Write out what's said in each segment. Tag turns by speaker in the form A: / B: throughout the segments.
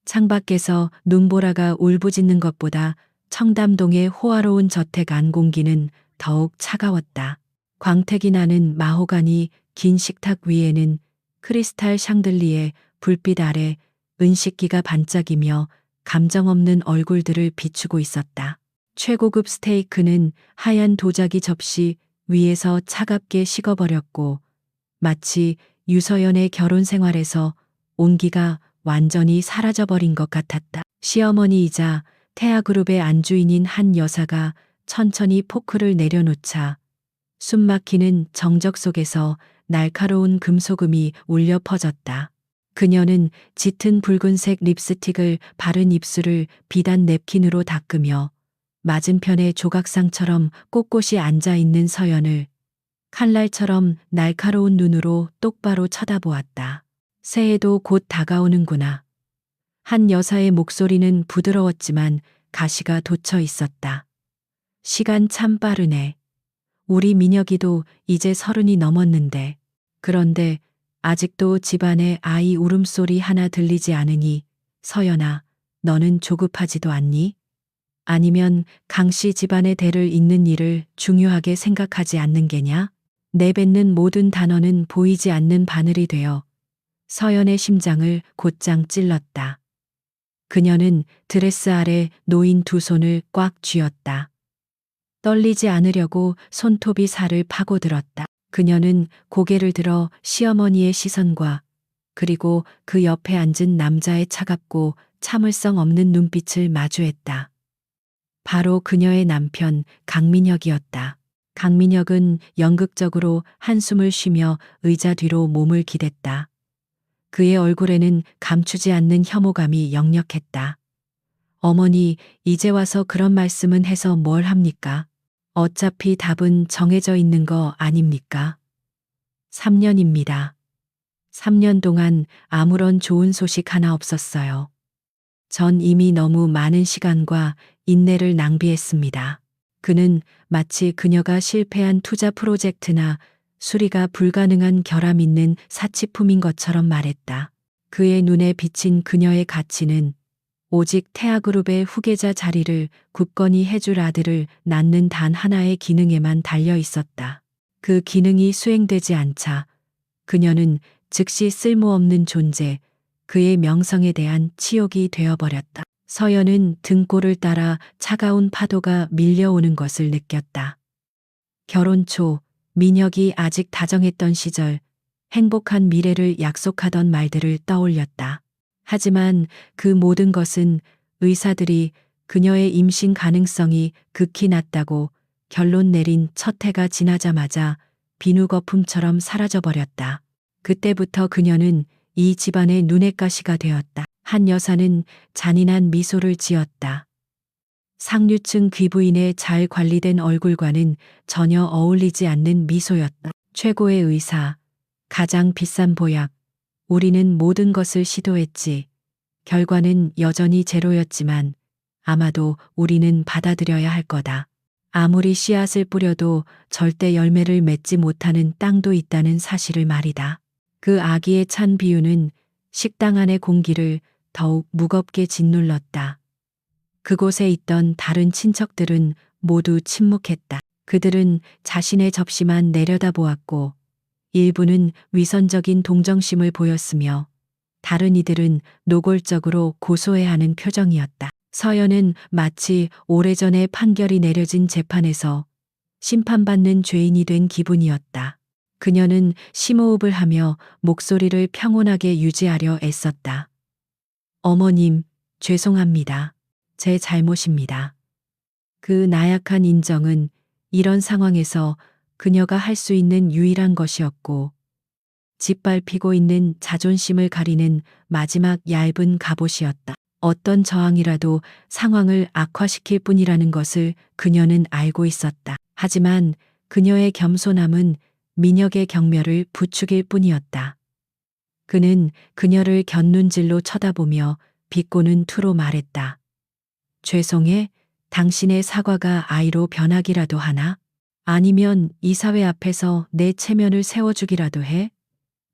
A: 창밖에서 눈보라가 울부짖는 것보다 청담동의 호화로운 저택 안 공기는 더욱 차가웠다. 광택이 나는 마호가니 긴 식탁 위에는 크리스탈 샹들리에 불빛 아래 은식기가 반짝이며 감정 없는 얼굴들을 비추고 있었다. 최고급 스테이크는 하얀 도자기 접시 위에서 차갑게 식어버렸고 마치 유서연의 결혼 생활에서 온기가 완전히 사라져버린 것 같았다. 시어머니이자 태아그룹의 안주인인 한 여사가 천천히 포크를 내려놓자 숨막히는 정적 속에서 날카로운 금소금이 울려 퍼졌다. 그녀는 짙은 붉은색 립스틱을 바른 입술을 비단 냅킨으로 닦으며 맞은편의 조각상처럼 꼿꼿이 앉아있는 서연을 칼날처럼 날카로운 눈으로 똑바로 쳐다보았다. 새해도 곧 다가오는구나. 한 여사의 목소리는 부드러웠지만 가시가 돋쳐 있었다. 시간 참 빠르네. 우리 민혁이도 이제 30이 넘었는데. 그런데 아직도 집안에 아이 울음소리 하나 들리지 않으니 서연아, 너는 조급하지도 않니? 아니면 강씨 집안의 대를 잇는 일을 중요하게 생각하지 않는 게냐? 내뱉는 모든 단어는 보이지 않는 바늘이 되어 서연의 심장을 곧장 찔렀다. 그녀는 드레스 아래 놓인 두 손을 꽉 쥐었다. 떨리지 않으려고 손톱이 살을 파고들었다. 그녀는 고개를 들어 시어머니의 시선과 그리고 그 옆에 앉은 남자의 차갑고 참을성 없는 눈빛을 마주했다. 바로 그녀의 남편 강민혁이었다. 강민혁은 연극적으로 한숨을 쉬며 의자 뒤로 몸을 기댔다. 그의 얼굴에는 감추지 않는 혐오감이 역력했다. 어머니, 이제 와서 그런 말씀은 해서 뭘 합니까? 어차피 답은 정해져 있는 거 아닙니까? 3년입니다. 3년 동안 아무런 좋은 소식 하나 없었어요. 전 이미 너무 많은 시간과 인내를 낭비했습니다. 그는 마치 그녀가 실패한 투자 프로젝트나 수리가 불가능한 결함 있는 사치품인 것처럼 말했다. 그의 눈에 비친 그녀의 가치는 오직 태아그룹의 후계자 자리를 굳건히 해줄 아들을 낳는 단 하나의 기능에만 달려 있었다. 그 기능이 수행되지 않자 그녀는 즉시 쓸모없는 존재, 그의 명성에 대한 치욕이 되어버렸다. 서연은 등골을 따라 차가운 파도가 밀려오는 것을 느꼈다. 결혼 초 민혁이 아직 다정했던 시절 행복한 미래를 약속하던 말들을 떠올렸다. 하지만 그 모든 것은 의사들이 그녀의 임신 가능성이 극히 낮다고 결론 내린 첫 해가 지나자마자 비누거품처럼 사라져버렸다. 그때부터 그녀는 이 집안의 눈엣가시가 되었다. 한 여사는 잔인한 미소를 지었다. 상류층 귀부인의 잘 관리된 얼굴과는 전혀 어울리지 않는 미소였다. 최고의 의사, 가장 비싼 보약, 우리는 모든 것을 시도했지. 결과는 여전히 제로였지만 아마도 우리는 받아들여야 할 거다. 아무리 씨앗을 뿌려도 절대 열매를 맺지 못하는 땅도 있다는 사실을 말이다. 그 아기에 찬 비유는 식당 안의 공기를 더욱 무겁게 짓눌렀다. 그곳에 있던 다른 친척들은 모두 침묵했다. 그들은 자신의 접시만 내려다보았고 일부는 위선적인 동정심을 보였으며 다른 이들은 노골적으로 고소해하는 표정이었다. 서연은 마치 오래전에 판결이 내려진 재판에서 심판받는 죄인이 된 기분이었다. 그녀는 심호흡을 하며 목소리를 평온하게 유지하려 애썼다. 어머님, 죄송합니다. 제 잘못입니다. 그 나약한 인정은 이런 상황에서 그녀가 할 수 있는 유일한 것이었고 짓밟히고 있는 자존심을 가리는 마지막 얇은 갑옷이었다. 어떤 저항이라도 상황을 악화시킬 뿐이라는 것을 그녀는 알고 있었다. 하지만 그녀의 겸손함은 민혁의 경멸을 부추길 뿐이었다. 그는 그녀를 곁눈질로 쳐다보며 비꼬는 투로 말했다. 죄송해, 당신의 사과가 아이로 변하기라도 하나? 아니면 이 사회 앞에서 내 체면을 세워주기라도 해?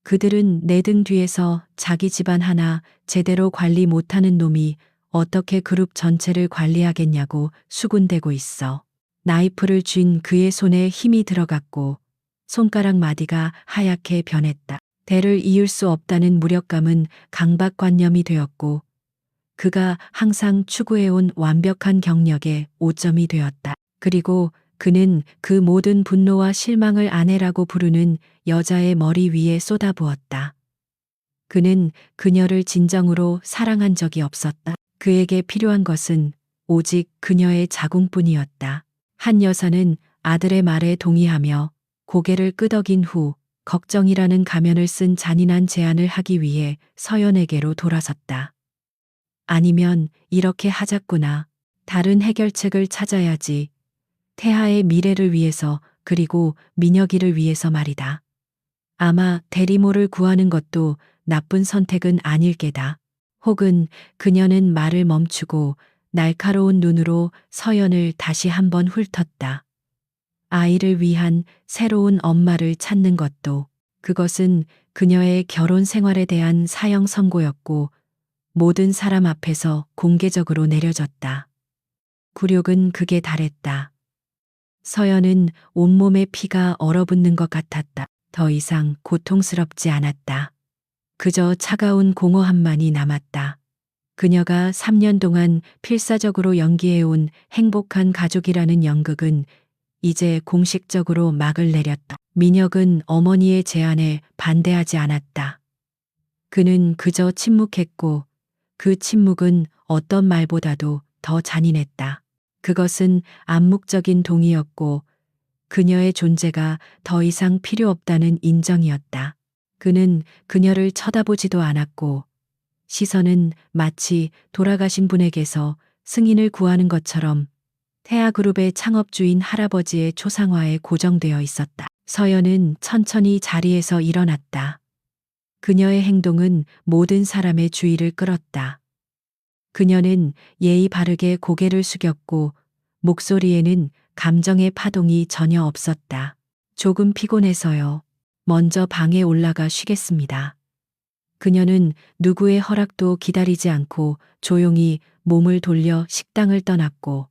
A: 그들은 내 등 뒤에서 자기 집안 하나 제대로 관리 못하는 놈이 어떻게 그룹 전체를 관리하겠냐고 수군대고 있어. 나이프를 쥔 그의 손에 힘이 들어갔고 손가락 마디가 하얗게 변했다. 대를 이을 수 없다는 무력감은 강박관념이 되었고 그가 항상 추구해온 완벽한 경력의 오점이 되었다. 그리고 그는 그 모든 분노와 실망을 아내라고 부르는 여자의 머리 위에 쏟아부었다. 그는 그녀를 진정으로 사랑한 적이 없었다. 그에게 필요한 것은 오직 그녀의 자궁뿐이었다. 한 여사는 아들의 말에 동의하며 고개를 끄덕인 후 걱정이라는 가면을 쓴 잔인한 제안을 하기 위해 서연에게로 돌아섰다. 아니면 이렇게 하자꾸나. 다른 해결책을 찾아야지. 태하의 미래를 위해서 그리고 민혁이를 위해서 말이다. 아마 대리모를 구하는 것도 나쁜 선택은 아닐 게다. 혹은 그녀는 말을 멈추고 날카로운 눈으로 서연을 다시 한번 훑었다. 아이를 위한 새로운 엄마를 찾는 것도 그것은 그녀의 결혼 생활에 대한 사형 선고였고 모든 사람 앞에서 공개적으로 내려졌다. 굴욕은 극에 달했다. 서연은 온몸에 피가 얼어붙는 것 같았다. 더 이상 고통스럽지 않았다. 그저 차가운 공허함만이 남았다. 그녀가 3년 동안 필사적으로 연기해온 행복한 가족이라는 연극은 이제 공식적으로 막을 내렸다. 민혁은 어머니의 제안에 반대하지 않았다. 그는 그저 침묵했고 그 침묵은 어떤 말보다도 더 잔인했다. 그것은 암묵적인 동의였고 그녀의 존재가 더 이상 필요 없다는 인정이었다. 그는 그녀를 쳐다보지도 않았고 시선은 마치 돌아가신 분에게서 승인을 구하는 것처럼 태아그룹의 창업주인 할아버지의 초상화에 고정되어 있었다. 서연은 천천히 자리에서 일어났다. 그녀의 행동은 모든 사람의 주의를 끌었다. 그녀는 예의 바르게 고개를 숙였고 목소리에는 감정의 파동이 전혀 없었다. 조금 피곤해서요. 먼저 방에 올라가 쉬겠습니다. 그녀는 누구의 허락도 기다리지 않고 조용히 몸을 돌려 식당을 떠났고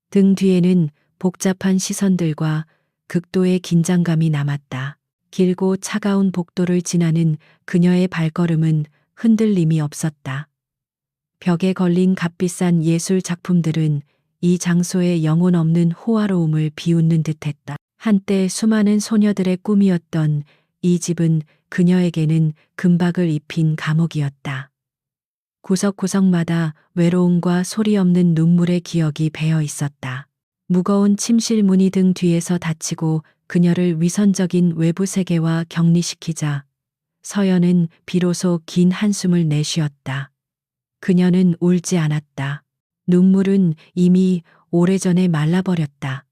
A: 등 뒤에는 복잡한 시선들과 극도의 긴장감이 남았다. 길고 차가운 복도를 지나는 그녀의 발걸음은 흔들림이 없었다. 벽에 걸린 값비싼 예술 작품들은 이 장소의 영혼 없는 호화로움을 비웃는 듯했다. 한때 수많은 소녀들의 꿈이었던 이 집은 그녀에게는 금박을 입힌 감옥이었다. 구석구석마다 외로움과 소리 없는 눈물의 기억이 배어 있었다. 무거운 침실 문이 등 뒤에서 닫히고 그녀를 위선적인 외부 세계와 격리시키자 서연은 비로소 긴 한숨을 내쉬었다. 그녀는 울지 않았다. 눈물은 이미 오래전에 말라버렸다.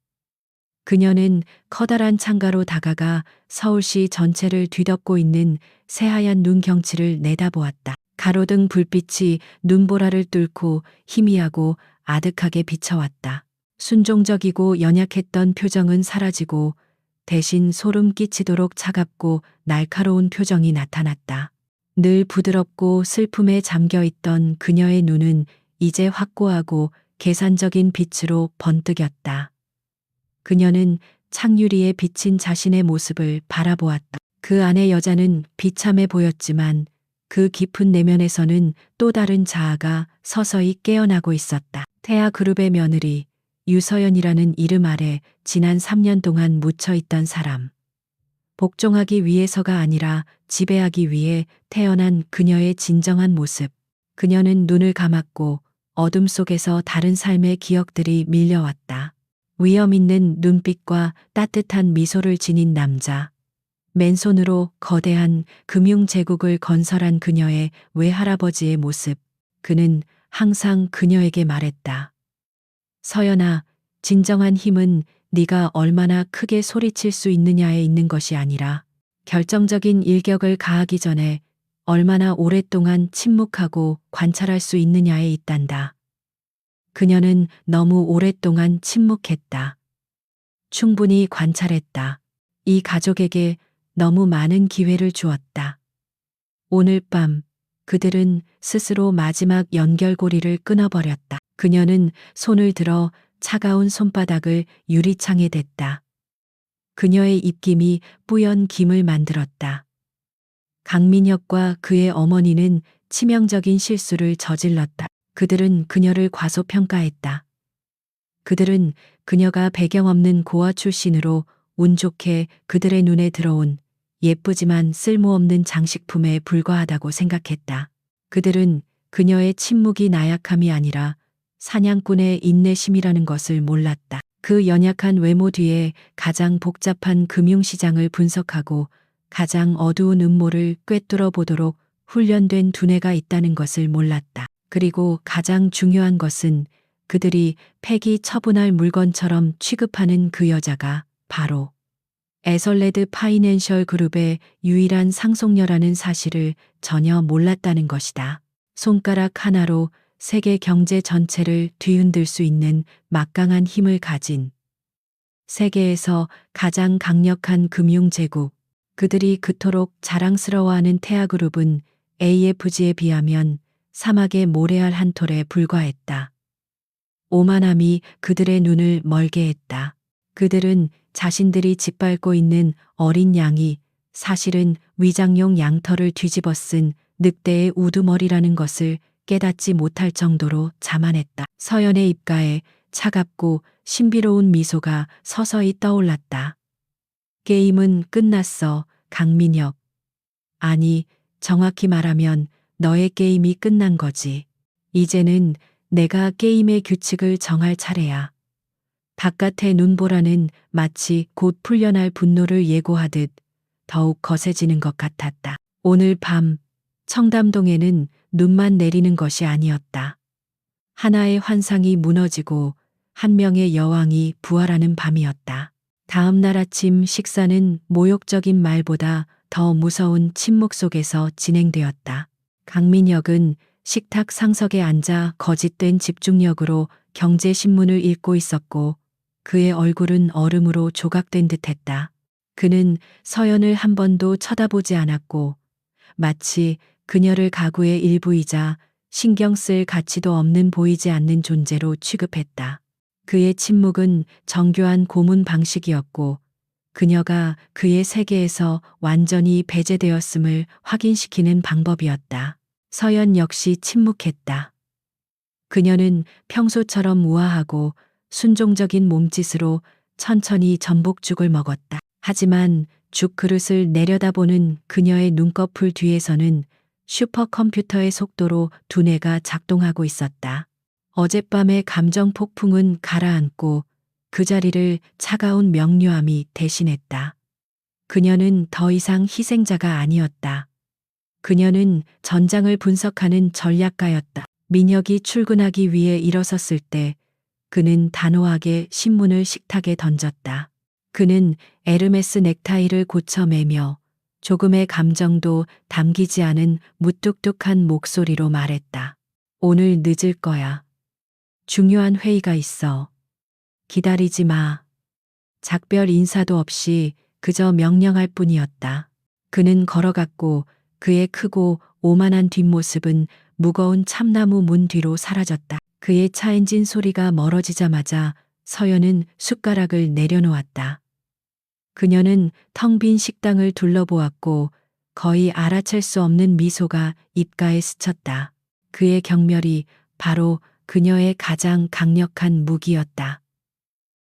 A: 그녀는 커다란 창가로 다가가 서울시 전체를 뒤덮고 있는 새하얀 눈 경치를 내다보았다. 가로등 불빛이 눈보라를 뚫고 희미하고 아득하게 비쳐왔다. 순종적이고 연약했던 표정은 사라지고 대신 소름 끼치도록 차갑고 날카로운 표정이 나타났다. 늘 부드럽고 슬픔에 잠겨있던 그녀의 눈은 이제 확고하고 계산적인 빛으로 번뜩였다. 그녀는 창유리에 비친 자신의 모습을 바라보았다. 그 안의 여자는 비참해 보였지만 그 깊은 내면에서는 또 다른 자아가 서서히 깨어나고 있었다. 태아그룹의 며느리 유서연이라는 이름 아래 지난 3년 동안 묻혀있던 사람. 복종하기 위해서가 아니라 지배하기 위해 태어난 그녀의 진정한 모습. 그녀는 눈을 감았고 어둠 속에서 다른 삶의 기억들이 밀려왔다. 위험 있는 눈빛과 따뜻한 미소를 지닌 남자. 맨손으로 거대한 금융제국을 건설한 그녀의 외할아버지의 모습. 그는 항상 그녀에게 말했다. 서연아, 진정한 힘은 네가 얼마나 크게 소리칠 수 있느냐에 있는 것이 아니라 결정적인 일격을 가하기 전에 얼마나 오랫동안 침묵하고 관찰할 수 있느냐에 있단다. 그녀는 너무 오랫동안 침묵했다. 충분히 관찰했다. 이 가족에게 너무 많은 기회를 주었다. 오늘 밤 그들은 스스로 마지막 연결고리를 끊어버렸다. 그녀는 손을 들어 차가운 손바닥을 유리창에 댔다. 그녀의 입김이 뿌연 김을 만들었다. 강민혁과 그의 어머니는 치명적인 실수를 저질렀다. 그들은 그녀를 과소평가했다. 그들은 그녀가 배경 없는 고아 출신으로 운 좋게 그들의 눈에 들어온 예쁘지만 쓸모없는 장식품에 불과하다고 생각했다. 그들은 그녀의 침묵이 나약함이 아니라 사냥꾼의 인내심이라는 것을 몰랐다. 그 연약한 외모 뒤에 가장 복잡한 금융시장을 분석하고 가장 어두운 음모를 꿰뚫어 보도록 훈련된 두뇌가 있다는 것을 몰랐다. 그리고 가장 중요한 것은 그들이 폐기 처분할 물건처럼 취급하는 그 여자가 바로 에설레드 파이낸셜 그룹의 유일한 상속녀라는 사실을 전혀 몰랐다는 것이다. 손가락 하나로 세계 경제 전체를 뒤흔들 수 있는 막강한 힘을 가진 세계에서 가장 강력한 금융제국, 그들이 그토록 자랑스러워하는 태아그룹은 AFG에 비하면 사막의 모래알 한 톨에 불과했다. 오만함이 그들의 눈을 멀게 했다. 그들은 자신들이 짓밟고 있는 어린 양이 사실은 위장용 양털을 뒤집어 쓴 늑대의 우두머리라는 것을 깨닫지 못할 정도로 자만했다. 서연의 입가에 차갑고 신비로운 미소가 서서히 떠올랐다. 게임은 끝났어, 강민혁. 아니, 정확히 말하면 너의 게임이 끝난 거지. 이제는 내가 게임의 규칙을 정할 차례야. 바깥의 눈보라는 마치 곧 풀려날 분노를 예고하듯 더욱 거세지는 것 같았다. 오늘 밤 청담동에는 눈만 내리는 것이 아니었다. 하나의 환상이 무너지고 한 명의 여왕이 부활하는 밤이었다. 다음 날 아침 식사는 모욕적인 말보다 더 무서운 침묵 속에서 진행되었다. 강민혁은 식탁 상석에 앉아 거짓된 집중력으로 경제신문을 읽고 있었고 그의 얼굴은 얼음으로 조각된 듯했다. 그는 서연을 한 번도 쳐다보지 않았고 마치 그녀를 가구의 일부이자 신경 쓸 가치도 없는 보이지 않는 존재로 취급했다. 그의 침묵은 정교한 고문 방식이었고 그녀가 그의 세계에서 완전히 배제되었음을 확인시키는 방법이었다. 서연 역시 침묵했다. 그녀는 평소처럼 우아하고 순종적인 몸짓으로 천천히 전복죽을 먹었다. 하지만 죽 그릇을 내려다보는 그녀의 눈꺼풀 뒤에서는 슈퍼컴퓨터의 속도로 두뇌가 작동하고 있었다. 어젯밤의 감정 폭풍은 가라앉고 그 자리를 차가운 명료함이 대신했다. 그녀는 더 이상 희생자가 아니었다. 그녀는 전장을 분석하는 전략가였다. 민혁이 출근하기 위해 일어섰을 때 그는 단호하게 신문을 식탁에 던졌다. 그는 에르메스 넥타이를 고쳐 매며 조금의 감정도 담기지 않은 무뚝뚝한 목소리로 말했다. 오늘 늦을 거야. 중요한 회의가 있어. 기다리지 마. 작별 인사도 없이 그저 명령할 뿐이었다. 그는 걸어갔고 그의 크고 오만한 뒷모습은 무거운 참나무 문 뒤로 사라졌다. 그의 차 엔진 소리가 멀어지자마자 서연은 숟가락을 내려놓았다. 그녀는 텅 빈 식당을 둘러보았고 거의 알아챌 수 없는 미소가 입가에 스쳤다. 그의 경멸이 바로 그녀의 가장 강력한 무기였다.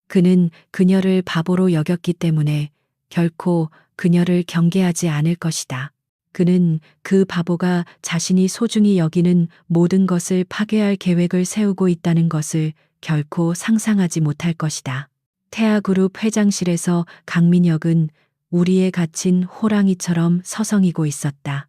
A: 그는 그녀를 바보로 여겼기 때문에 결코 그녀를 경계하지 않을 것이다. 그는 그 바보가 자신이 소중히 여기는 모든 것을 파괴할 계획을 세우고 있다는 것을 결코 상상하지 못할 것이다. 태아그룹 회장실에서 강민혁은 우리에 갇힌 호랑이처럼 서성이고 있었다.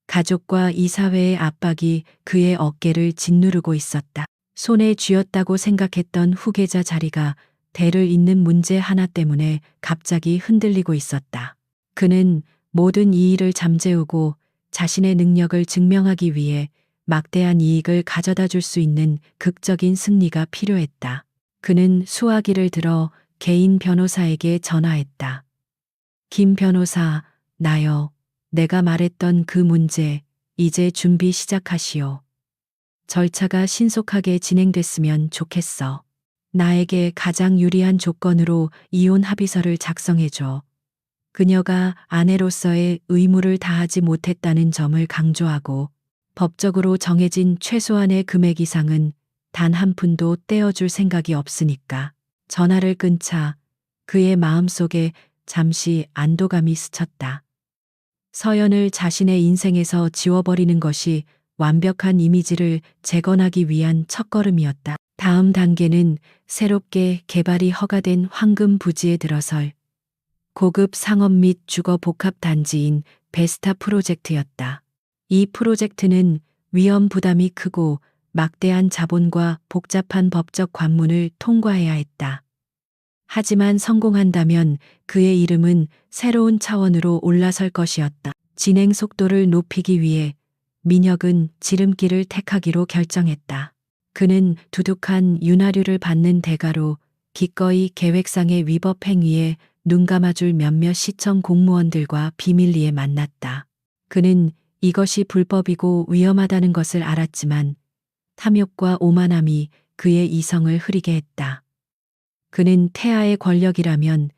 A: 가족과 이사회의 압박이 그의 어깨를 짓누르고 있었다. 손에 쥐었다고 생각했던 후계자 자리가 대를 잇는 문제 하나 때문에 갑자기 흔들리고 있었다. 그는 모든 이 일을 잠재우고 자신의 능력을 증명하기 위해 막대한 이익을 가져다 줄 수 있는 극적인 승리가 필요했다. 그는 수화기를 들어 개인 변호사에게 전화했다. 김 변호사, 나요. 내가 말했던 그 문제, 이제 준비 시작하시오. 절차가 신속하게 진행됐으면 좋겠어. 나에게 가장 유리한 조건으로 이혼 합의서를 작성해줘. 그녀가 아내로서의 의무를 다하지 못했다는 점을 강조하고 법적으로 정해진 최소한의 금액 이상은 단 한 푼도 떼어줄 생각이 없으니까. 전화를 끊자 그의 마음속에 잠시 안도감이 스쳤다. 서연을 자신의 인생에서 지워버리는 것이 완벽한 이미지를 재건하기 위한 첫걸음이었다. 다음 단계는 새롭게 개발이 허가된 황금 부지에 들어설 고급 상업 및 주거 복합 단지인 베스타 프로젝트였다. 이 프로젝트는 위험 부담이 크고 막대한 자본과 복잡한 법적 관문을 통과해야 했다. 하지만 성공한다면 그의 이름은 새로운 차원으로 올라설 것이었다. 진행 속도를 높이기 위해 민혁은 지름길을 택하기로 결정했다. 그는 두둑한 윤활유를 받는 대가로 기꺼이 계획상의 위법 행위에 눈 감아줄 몇몇 시청 공무원들과 비밀리에 만났다. 그는 이것이 불법이고 위험하다는 것을 알았지만 탐욕과 오만함이 그의 이성을 흐리게 했다. 그는 태아의 권력이라면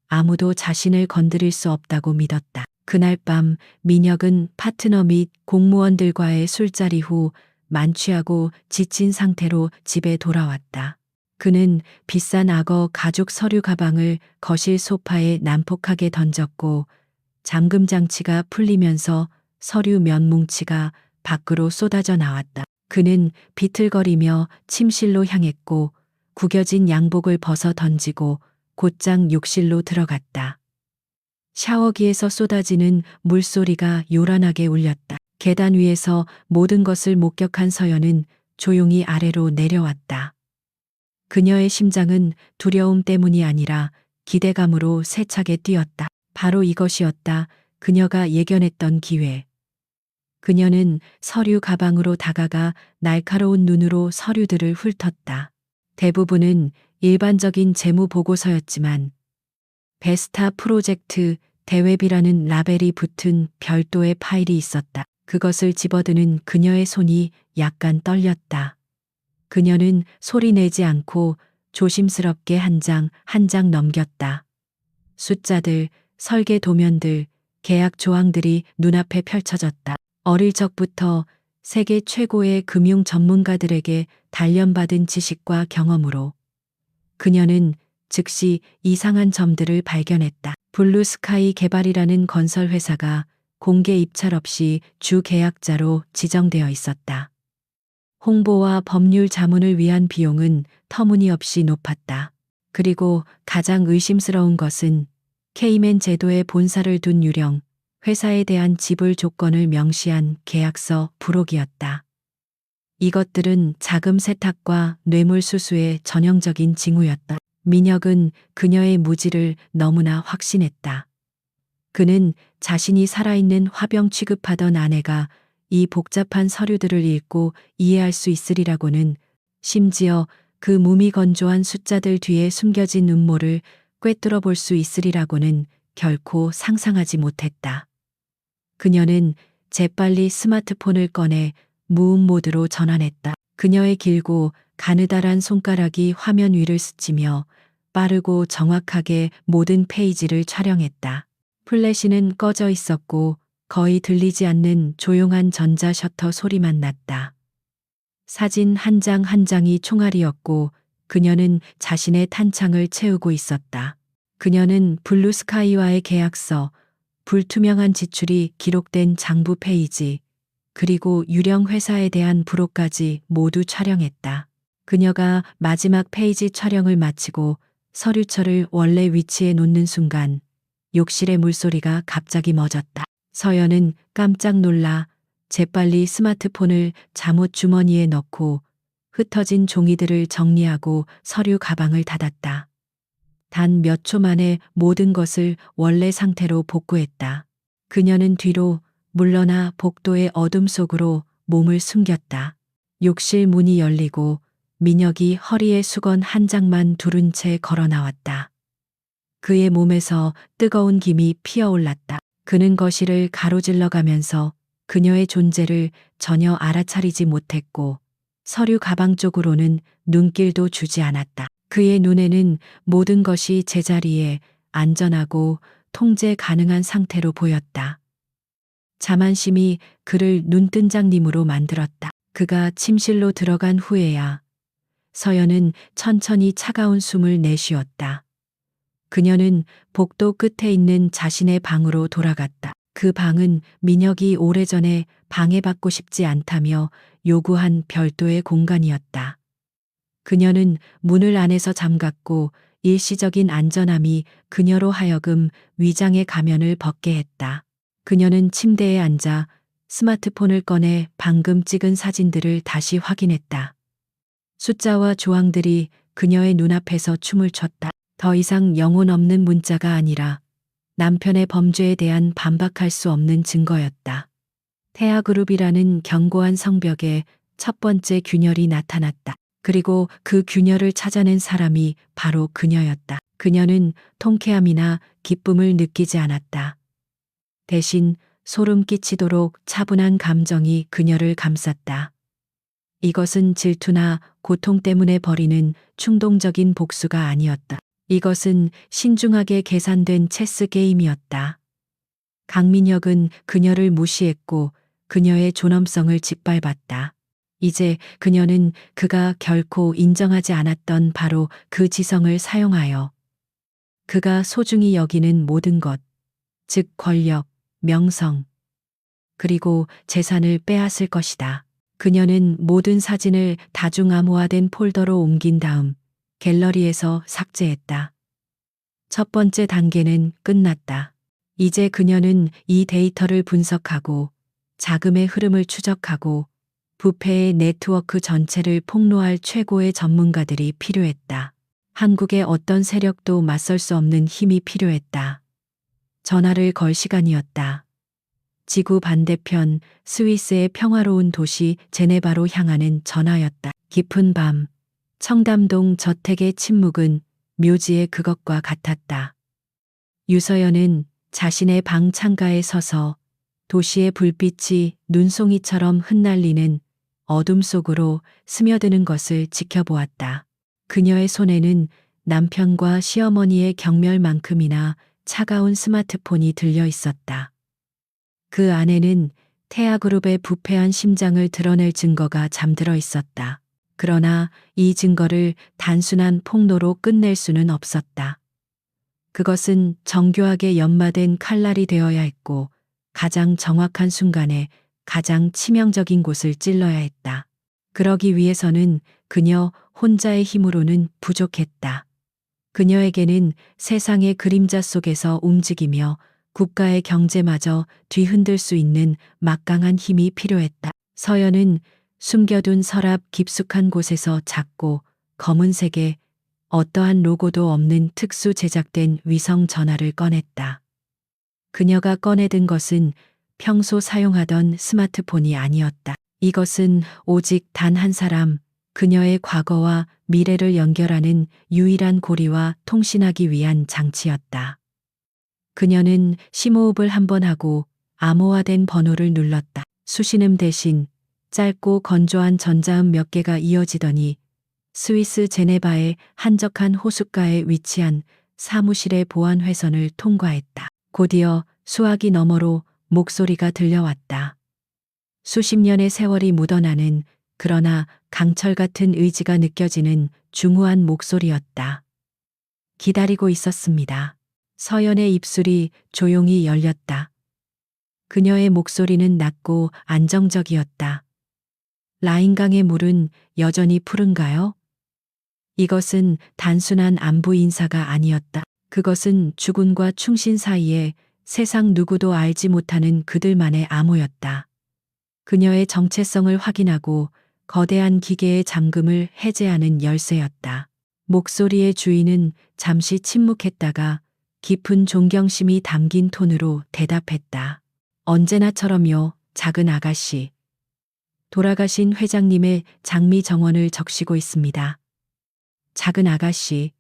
A: 아무도 자신을 건드릴 수 없다고 믿었다. 그날 밤 민혁은 파트너 및 공무원들과의 술자리 후 만취하고 지친 상태로 집에 돌아왔다. 그는 비싼 악어 가죽 서류 가방을 거실 소파에 난폭하게 던졌고 잠금 장치가 풀리면서 서류 몇 뭉치가 밖으로 쏟아져 나왔다. 그는 비틀거리며 침실로 향했고 구겨진 양복을 벗어 던지고 곧장 욕실로 들어갔다. 샤워기에서 쏟아지는 물소리가 요란하게 울렸다. 계단 위에서 모든 것을 목격한 서연은 조용히 아래로 내려왔다. 그녀의 심장은 두려움 때문이 아니라 기대감으로 세차게 뛰었다. 바로 이것이었다. 그녀가 예견했던 기회. 그녀는 서류 가방으로 다가가 날카로운 눈으로 서류들을 훑었다. 대부분은 일반적인 재무 보고서였지만 베스타 프로젝트 대외비라는 라벨이 붙은 별도의 파일이 있었다. 그것을 집어드는 그녀의 손이 약간 떨렸다. 그녀는 소리 내지 않고 조심스럽게 한 장 한 장 넘겼다. 숫자들, 설계 도면들, 계약 조항들이 눈앞에 펼쳐졌다. 어릴 적부터 세계 최고의 금융 전문가들에게 단련받은 지식과 경험으로 그녀는 즉시 이상한 점들을 발견했다. 블루스카이 개발이라는 건설 회사가 공개 입찰 없이 주 계약자로 지정되어 있었다. 홍보와 법률 자문을 위한 비용은 터무니없이 높았다. 그리고 가장 의심스러운 것은 케이맨 제도에 본사를 둔 유령, 회사에 대한 지불 조건을 명시한 계약서 부록이었다. 이것들은 자금 세탁과 뇌물 수수의 전형적인 징후였다. 민혁은 그녀의 무지를 너무나 확신했다. 그는 자신이 살아있는 화병 취급하던 아내가 이 복잡한 서류들을 읽고 이해할 수 있으리라고는, 심지어 그 무미건조한 숫자들 뒤에 숨겨진 음모를 꿰뚫어 볼 수 있으리라고는 결코 상상하지 못했다. 그녀는 재빨리 스마트폰을 꺼내 무음 모드로 전환했다. 그녀의 길고 가느다란 손가락이 화면 위를 스치며 빠르고 정확하게 모든 페이지를 촬영했다. 플래시는 꺼져 있었고 거의 들리지 않는 조용한 전자 셔터 소리만 났다. 사진 한 장 한 장이 총알이었고 그녀는 자신의 탄창을 채우고 있었다. 그녀는 블루스카이와의 계약서, 불투명한 지출이 기록된 장부 페이지, 그리고 유령 회사에 대한 부록까지 모두 촬영했다. 그녀가 마지막 페이지 촬영을 마치고 서류철을 원래 위치에 놓는 순간 욕실의 물소리가 갑자기 멎었다. 서연은 깜짝 놀라 재빨리 스마트폰을 잠옷 주머니에 넣고 흩어진 종이들을 정리하고 서류 가방을 닫았다. 단 몇 초 만에 모든 것을 원래 상태로 복구했다. 그녀는 뒤로 물러나 복도의 어둠 속으로 몸을 숨겼다. 욕실 문이 열리고 민혁이 허리에 수건 한 장만 두른 채 걸어 나왔다. 그의 몸에서 뜨거운 김이 피어올랐다. 그는 거실을 가로질러 가면서 그녀의 존재를 전혀 알아차리지 못했고 서류 가방 쪽으로는 눈길도 주지 않았다. 그의 눈에는 모든 것이 제자리에 안전하고 통제 가능한 상태로 보였다. 자만심이 그를 눈뜬장님으로 만들었다. 그가 침실로 들어간 후에야 서연은 천천히 차가운 숨을 내쉬었다. 그녀는 복도 끝에 있는 자신의 방으로 돌아갔다. 그 방은 민혁이 오래전에 방해받고 싶지 않다며 요구한 별도의 공간이었다. 그녀는 문을 안에서 잠갔고 일시적인 안전함이 그녀로 하여금 위장의 가면을 벗게 했다. 그녀는 침대에 앉아 스마트폰을 꺼내 방금 찍은 사진들을 다시 확인했다. 숫자와 조항들이 그녀의 눈앞에서 춤을 췄다. 더 이상 영혼 없는 문자가 아니라 남편의 범죄에 대한 반박할 수 없는 증거였다. 태아그룹이라는 견고한 성벽에 첫 번째 균열이 나타났다. 그리고 그 균열을 찾아낸 사람이 바로 그녀였다. 그녀는 통쾌함이나 기쁨을 느끼지 않았다. 대신 소름 끼치도록 차분한 감정이 그녀를 감쌌다. 이것은 질투나 고통 때문에 벌이는 충동적인 복수가 아니었다. 이것은 신중하게 계산된 체스 게임이었다. 강민혁은 그녀를 무시했고 그녀의 존엄성을 짓밟았다. 이제 그녀는 그가 결코 인정하지 않았던 바로 그 지성을 사용하여 그가 소중히 여기는 모든 것, 즉 권력, 명성, 그리고 재산을 빼앗을 것이다. 그녀는 모든 사진을 다중 암호화된 폴더로 옮긴 다음 갤러리에서 삭제했다. 첫 번째 단계는 끝났다. 이제 그녀는 이 데이터를 분석하고 자금의 흐름을 추적하고 부패의 네트워크 전체를 폭로할 최고의 전문가들이 필요했다. 한국의 어떤 세력도 맞설 수 없는 힘이 필요했다. 전화를 걸 시간이었다. 지구 반대편 스위스의 평화로운 도시 제네바로 향하는 전화였다. 깊은 밤, 청담동 저택의 침묵은 묘지의 그것과 같았다. 유서연은 자신의 방 창가에 서서 도시의 불빛이 눈송이처럼 흩날리는 어둠 속으로 스며드는 것을 지켜보았다. 그녀의 손에는 남편과 시어머니의 경멸만큼이나 차가운 스마트폰이 들려 있었다. 그 안에는 태아그룹의 부패한 심장을 드러낼 증거가 잠들어 있었다. 그러나 이 증거를 단순한 폭로로 끝낼 수는 없었다. 그것은 정교하게 연마된 칼날이 되어야 했고 가장 정확한 순간에 가장 치명적인 곳을 찔러야 했다. 그러기 위해서는 그녀 혼자의 힘으로는 부족했다. 그녀에게는 세상의 그림자 속에서 움직이며 국가의 경제마저 뒤흔들 수 있는 막강한 힘이 필요했다. 서연은 숨겨둔 서랍 깊숙한 곳에서 작고 검은색의 어떠한 로고도 없는 특수 제작된 위성 전화를 꺼냈다. 그녀가 꺼내든 것은 평소 사용하던 스마트폰이 아니었다. 이것은 오직 단 한 사람, 그녀의 과거와 미래를 연결하는 유일한 고리와 통신하기 위한 장치였다. 그녀는 심호흡을 한 번 하고 암호화된 번호를 눌렀다. 수신음 대신 짧고 건조한 전자음 몇 개가 이어지더니 스위스 제네바의 한적한 호숫가에 위치한 사무실의 보안 회선을 통과했다. 곧이어 수화기 너머로 목소리가 들려왔다. 수십 년의 세월이 묻어나는 그러나 강철 같은 의지가 느껴지는 중후한 목소리였다. 기다리고 있었습니다. 서연의 입술이 조용히 열렸다. 그녀의 목소리는 낮고 안정적이었다. 라인강의 물은 여전히 푸른가요? 이것은 단순한 안부 인사가 아니었다. 그것은 주군과 충신 사이에 세상 누구도 알지 못하는 그들만의 암호였다. 그녀의 정체성을 확인하고 거대한 기계의 잠금을 해제하는 열쇠였다. 목소리의 주인은 잠시 침묵했다가 깊은 존경심이 담긴 톤으로 대답했다. 언제나처럼요, 작은 아가씨. 돌아가신 회장님의 장미 정원을 적시고 있습니다. 작은 아가씨,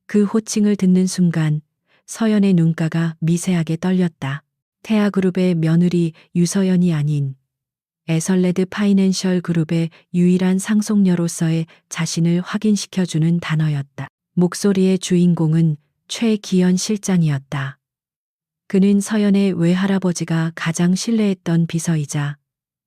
A: 그 호칭을 듣는 순간 서연의 눈가가 미세하게 떨렸다. 태아그룹의 며느리 유서연이 아닌 에설레드 파이낸셜 그룹의 유일한 상속녀로서의 자신을 확인시켜주는 단어였다. 목소리의 주인공은 최기현 실장이었다. 그는 서연의 외할아버지가 가장 신뢰했던 비서이자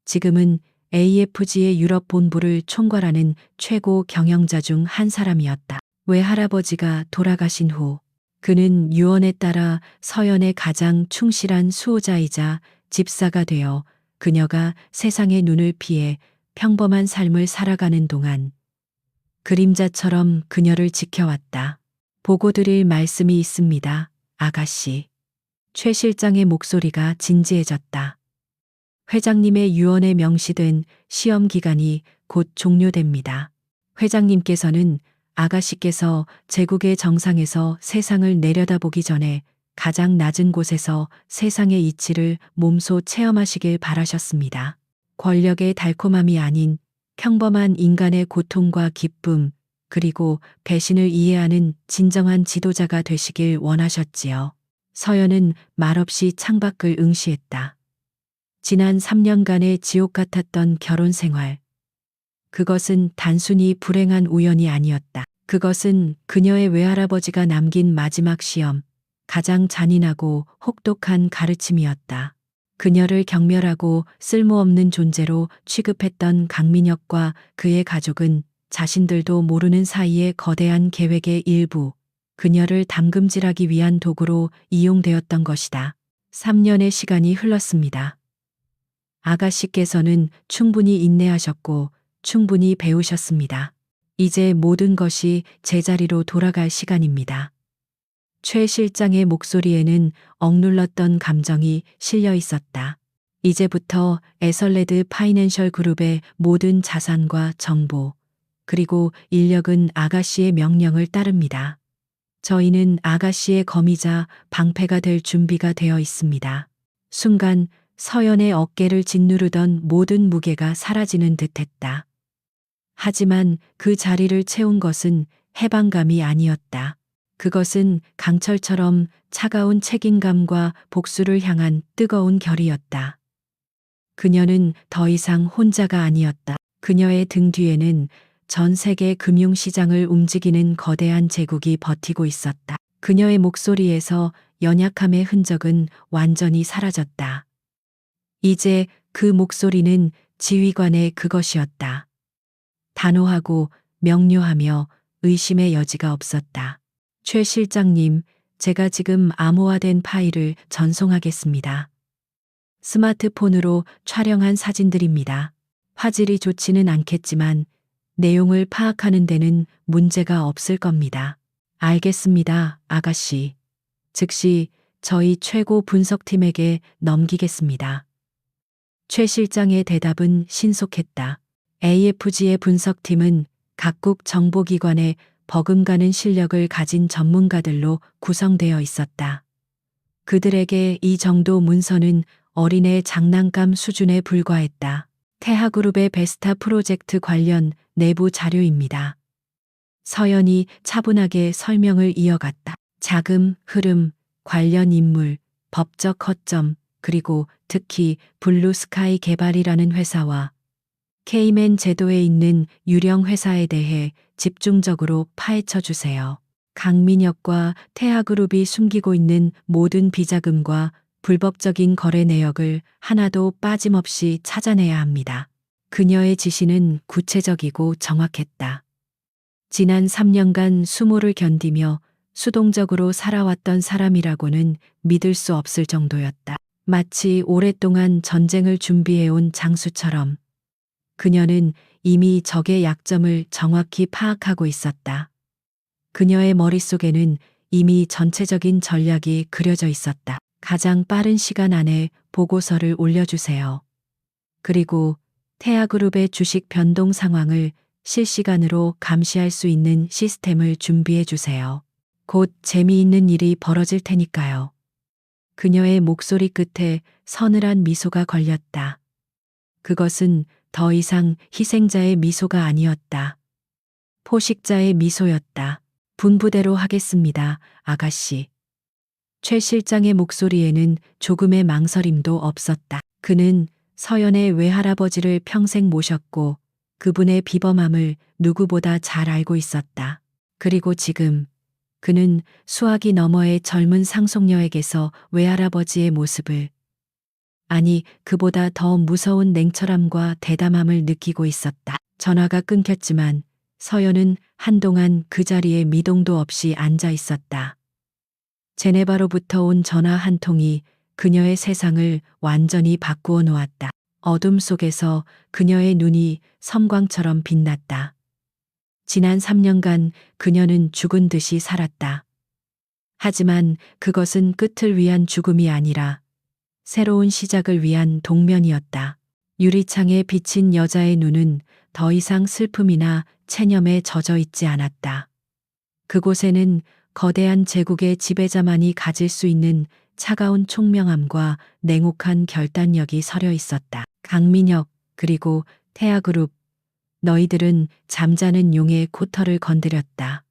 A: 지금은 AFG의 유럽 본부를 총괄하는 최고 경영자 중 한 사람이었다. 외할아버지가 돌아가신 후 그는 유언에 따라 서연의 가장 충실한 수호자이자 집사가 되어 그녀가 세상의 눈을 피해 평범한 삶을 살아가는 동안 그림자처럼 그녀를 지켜왔다. 보고 드릴 말씀이 있습니다, 아가씨. 최 실장의 목소리가 진지해졌다. 회장님의 유언에 명시된 시험 기간이 곧 종료됩니다. 회장님께서는 아가씨께서 제국의 정상에서 세상을 내려다보기 전에 가장 낮은 곳에서 세상의 이치를 몸소 체험하시길 바라셨습니다. 권력의 달콤함이 아닌 평범한 인간의 고통과 기쁨, 그리고 배신을 이해하는 진정한 지도자가 되시길 원하셨지요. 서연은 말없이 창밖을 응시했다. 지난 3년간의 지옥 같았던 결혼 생활. 그것은 단순히 불행한 우연이 아니었다. 그것은 그녀의 외할아버지가 남긴 마지막 시험, 가장 잔인하고 혹독한 가르침이었다. 그녀를 경멸하고 쓸모없는 존재로 취급했던 강민혁과 그의 가족은 자신들도 모르는 사이에 거대한 계획의 일부, 그녀를 담금질하기 위한 도구로 이용되었던 것이다. 3년의 시간이 흘렀습니다. 아가씨께서는 충분히 인내하셨고 충분히 배우셨습니다. 이제 모든 것이 제자리로 돌아갈 시간입니다. 최 실장의 목소리에는 억눌렀던 감정이 실려 있었다. 이제부터 에설레드 파이낸셜 그룹의 모든 자산과 정보, 그리고 인력은 아가씨의 명령을 따릅니다. 저희는 아가씨의 거미자 방패가 될 준비가 되어 있습니다. 순간 서연의 어깨를 짓누르던 모든 무게가 사라지는 듯했다. 하지만 그 자리를 채운 것은 해방감이 아니었다. 그것은 강철처럼 차가운 책임감과 복수를 향한 뜨거운 결이었다. 그녀는 더 이상 혼자가 아니었다. 그녀의 등 뒤에는 전 세계 금융시장을 움직이는 거대한 제국이 버티고 있었다. 그녀의 목소리에서 연약함의 흔적은 완전히 사라졌다. 이제 그 목소리는 지휘관의 그것이었다. 단호하고 명료하며 의심의 여지가 없었다. 최 실장님, 제가 지금 암호화된 파일을 전송하겠습니다. 스마트폰으로 촬영한 사진들입니다. 화질이 좋지는 않겠지만 내용을 파악하는 데는 문제가 없을 겁니다. 알겠습니다, 아가씨. 즉시 저희 최고 분석팀에게 넘기겠습니다. 최 실장의 대답은 신속했다. AFG의 분석팀은 각국 정보기관의 버금가는 실력을 가진 전문가들로 구성되어 있었다. 그들에게 이 정도 문서는 어린애 장난감 수준에 불과했다. 태하그룹의 베스타 프로젝트 관련 내부 자료입니다. 서연이 차분하게 설명을 이어갔다. 자금, 흐름, 관련 인물, 법적 허점, 그리고 특히 블루스카이 개발이라는 회사와 케이맨 제도에 있는 유령 회사에 대해 집중적으로 파헤쳐 주세요. 강민혁과 태하그룹이 숨기고 있는 모든 비자금과 불법적인 거래 내역을 하나도 빠짐없이 찾아내야 합니다. 그녀의 지시는 구체적이고 정확했다. 지난 3년간 수모를 견디며 수동적으로 살아왔던 사람이라고는 믿을 수 없을 정도였다. 마치 오랫동안 전쟁을 준비해온 장수처럼 그녀는 이미 적의 약점을 정확히 파악하고 있었다. 그녀의 머릿속에는 이미 전체적인 전략이 그려져 있었다. 가장 빠른 시간 안에 보고서를 올려주세요. 그리고 태아그룹의 주식 변동 상황을 실시간으로 감시할 수 있는 시스템을 준비해 주세요. 곧 재미있는 일이 벌어질 테니까요. 그녀의 목소리 끝에 서늘한 미소가 걸렸다. 그것은 더 이상 희생자의 미소가 아니었다. 포식자의 미소였다. 분부대로 하겠습니다, 아가씨. 최 실장의 목소리에는 조금의 망설임도 없었다. 그는 서연의 외할아버지를 평생 모셨고 그분의 비범함을 누구보다 잘 알고 있었다. 그리고 지금 그는 수화기 너머의 젊은 상속녀에게서 외할아버지의 모습을, 아니 그보다 더 무서운 냉철함과 대담함을 느끼고 있었다. 전화가 끊겼지만 서연은 한동안 그 자리에 미동도 없이 앉아 있었다. 제네바로부터 온 전화 한 통이 그녀의 세상을 완전히 바꾸어 놓았다. 어둠 속에서 그녀의 눈이 섬광처럼 빛났다. 지난 3년간 그녀는 죽은 듯이 살았다. 하지만 그것은 끝을 위한 죽음이 아니라 새로운 시작을 위한 동면이었다. 유리창에 비친 여자의 눈은 더 이상 슬픔이나 체념에 젖어 있지 않았다. 그곳에는 거대한 제국의 지배자만이 가질 수 있는 차가운 총명함과 냉혹한 결단력이 서려 있었다. 강민혁, 그리고 태아그룹, 너희들은 잠자는 용의 코털을 건드렸다.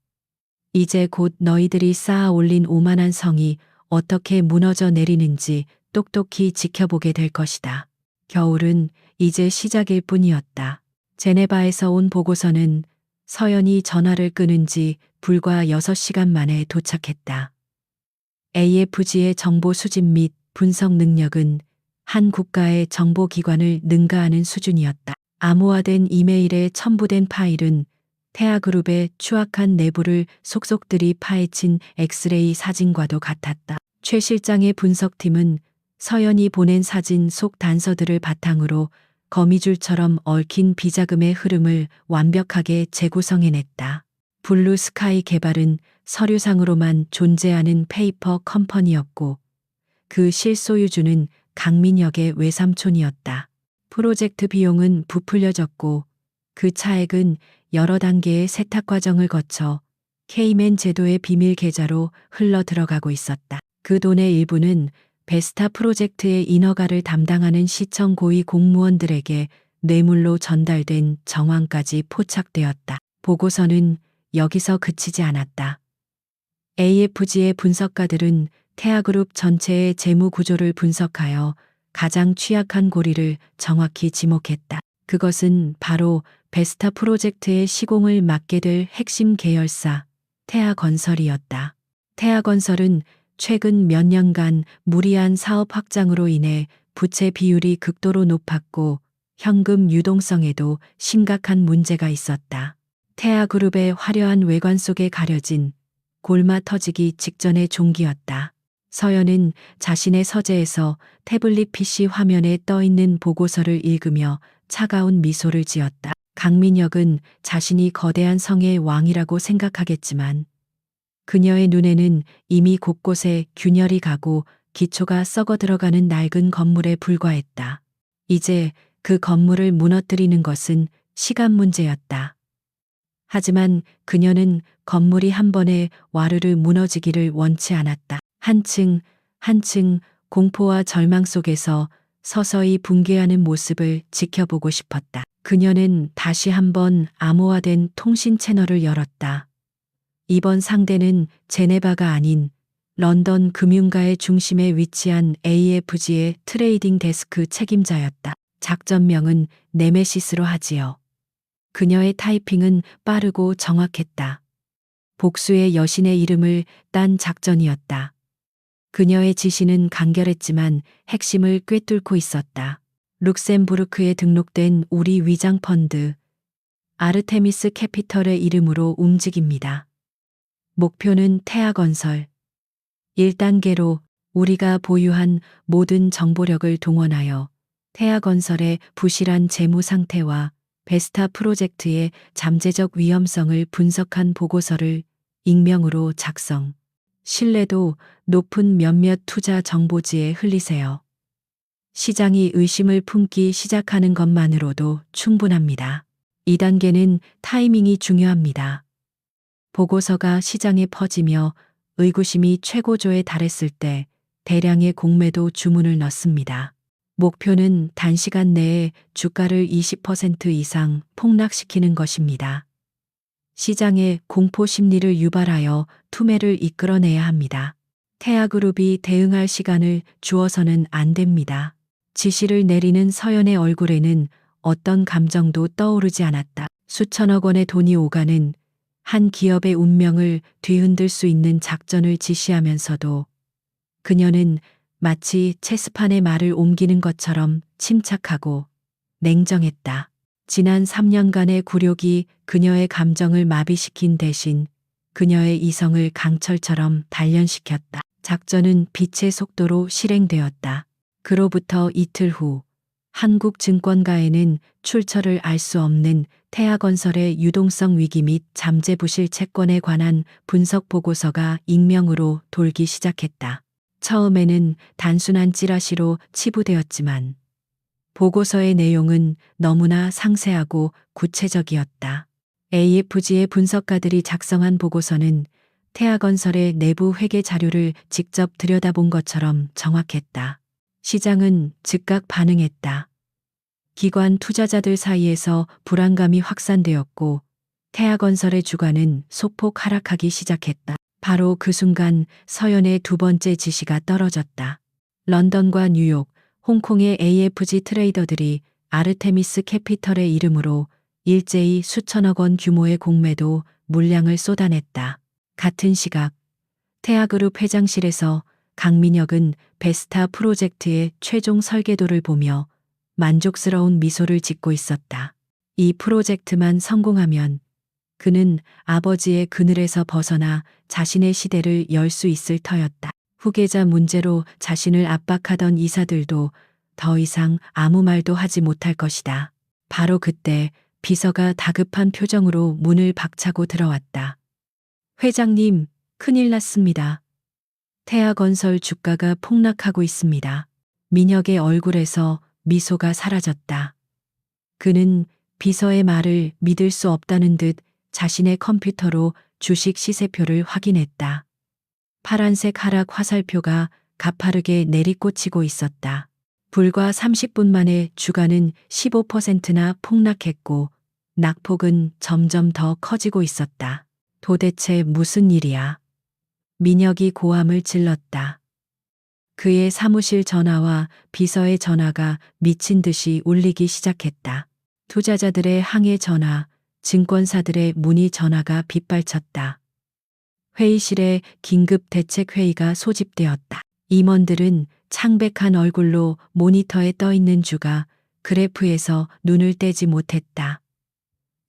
A: 이제 곧 너희들이 쌓아 올린 오만한 성이 어떻게 무너져 내리는지 똑똑히 지켜보게 될 것이다. 겨울은 이제 시작일 뿐이었다. 제네바에서 온 보고서는 서연이 전화를 끊은 지 불과 6시간 만에 도착했다. AFG의 정보 수집 및 분석 능력은 한 국가의 정보기관을 능가하는 수준이었다. 암호화된 이메일에 첨부된 파일은 태아그룹의 추악한 내부를 속속들이 파헤친 엑스레이 사진과도 같았다. 최 실장의 분석팀은 서연이 보낸 사진 속 단서들을 바탕으로 거미줄처럼 얽힌 비자금의 흐름을 완벽하게 재구성해냈다. 블루 스카이 개발은 서류상으로만 존재하는 페이퍼 컴퍼니였고 그 실소유주는 강민혁의 외삼촌이었다. 프로젝트 비용은 부풀려졌고 그 차액은 여러 단계의 세탁 과정을 거쳐 케이맨 제도의 비밀 계좌로 흘러 들어가고 있었다. 그 돈의 일부는 베스타 프로젝트의 인허가를 담당하는 시청 고위 공무원들에게 뇌물로 전달된 정황까지 포착되었다. 보고서는 여기서 그치지 않았다. AFG의 분석가들은 태아그룹 전체의 재무 구조를 분석하여 가장 취약한 고리를 정확히 지목했다. 그것은 바로 베스타 프로젝트의 시공을 맡게 될 핵심 계열사 태아건설이었다. 태아건설은 최근 몇 년간 무리한 사업 확장으로 인해 부채 비율이 극도로 높았고 현금 유동성에도 심각한 문제가 있었다. 태아그룹의 화려한 외관 속에 가려진 골마 터지기 직전의 종기였다. 서연은 자신의 서재에서 태블릿 PC 화면에 떠 있는 보고서를 읽으며 차가운 미소를 지었다. 강민혁은 자신이 거대한 성의 왕이라고 생각하겠지만 그녀의 눈에는 이미 곳곳에 균열이 가고 기초가 썩어 들어가는 낡은 건물에 불과했다. 이제 그 건물을 무너뜨리는 것은 시간 문제였다. 하지만 그녀는 건물이 한 번에 와르르 무너지기를 원치 않았다. 한층 한층 공포와 절망 속에서 서서히 붕괴하는 모습을 지켜보고 싶었다. 그녀는 다시 한번 암호화된 통신 채널을 열었다. 이번 상대는 제네바가 아닌 런던 금융가의 중심에 위치한 AFG의 트레이딩 데스크 책임자였다. 작전명은 네메시스로 하지요. 그녀의 타이핑은 빠르고 정확했다. 복수의 여신의 이름을 딴 작전이었다. 그녀의 지시는 간결했지만 핵심을 꿰뚫고 있었다. 룩셈부르크에 등록된 우리 위장 펀드 아르테미스 캐피털의 이름으로 움직입니다. 목표는 태아건설. 1단계로 우리가 보유한 모든 정보력을 동원하여 태아건설의 부실한 재무 상태와 베스타 프로젝트의 잠재적 위험성을 분석한 보고서를 익명으로 작성. 신뢰도 높은 몇몇 투자 정보지에 흘리세요. 시장이 의심을 품기 시작하는 것만으로도 충분합니다. 2단계는 타이밍이 중요합니다. 보고서가 시장에 퍼지며 의구심이 최고조에 달했을 때 대량의 공매도 주문을 넣습니다. 목표는 단시간 내에 주가를 20% 이상 폭락시키는 것입니다. 시장의 공포 심리를 유발하여 투매를 이끌어내야 합니다. 태아그룹이 대응할 시간을 주어서는 안 됩니다. 지시를 내리는 서연의 얼굴에는 어떤 감정도 떠오르지 않았다. 수천억 원의 돈이 오가는 한 기업의 운명을 뒤흔들 수 있는 작전을 지시하면서도 그녀는 마치 체스판에 말을 옮기는 것처럼 침착하고 냉정했다. 지난 3년간의 굴욕이 그녀의 감정을 마비시킨 대신 그녀의 이성을 강철처럼 단련시켰다. 작전은 빛의 속도로 실행되었다. 그로부터 이틀 후 한국증권가에는 출처를 알 수 없는 태아건설의 유동성 위기 및 잠재부실 채권에 관한 분석 보고서가 익명으로 돌기 시작했다. 처음에는 단순한 찌라시로 치부되었지만 보고서의 내용은 너무나 상세하고 구체적이었다. AFG의 분석가들이 작성한 보고서는 태아건설의 내부 회계 자료를 직접 들여다본 것처럼 정확했다. 시장은 즉각 반응했다. 기관 투자자들 사이에서 불안감이 확산되었고 태아건설의 주가는 소폭 하락하기 시작했다. 바로 그 순간 서연의 두 번째 지시가 떨어졌다. 런던과 뉴욕, 홍콩의 AFG 트레이더들이 아르테미스 캐피털의 이름으로 일제히 수천억 원 규모의 공매도 물량을 쏟아냈다. 같은 시각 태아그룹 회장실에서 강민혁은 베스타 프로젝트의 최종 설계도를 보며 만족스러운 미소를 짓고 있었다. 이 프로젝트만 성공하면 그는 아버지의 그늘에서 벗어나 자신의 시대를 열 수 있을 터였다. 후계자 문제로 자신을 압박하던 이사들도 더 이상 아무 말도 하지 못할 것이다. 바로 그때 비서가 다급한 표정으로 문을 박차고 들어왔다. 회장님, 큰일 났습니다. 태아건설 주가가 폭락하고 있습니다. 민혁의 얼굴에서 미소가 사라졌다. 그는 비서의 말을 믿을 수 없다는 듯 자신의 컴퓨터로 주식 시세표를 확인했다. 파란색 하락 화살표가 가파르게 내리꽂히고 있었다. 불과 30분 만에 주가는 15%나 폭락했고 낙폭은 점점 더 커지고 있었다. 도대체 무슨 일이야? 민혁이 고함을 질렀다. 그의 사무실 전화와 비서의 전화가 미친 듯이 울리기 시작했다. 투자자들의 항해 전화, 증권사들의 문의 전화가 빗발쳤다. 회의실에 긴급 대책 회의가 소집되었다. 임원들은 창백한 얼굴로 모니터에 떠 있는 주가 그래프에서 눈을 떼지 못했다.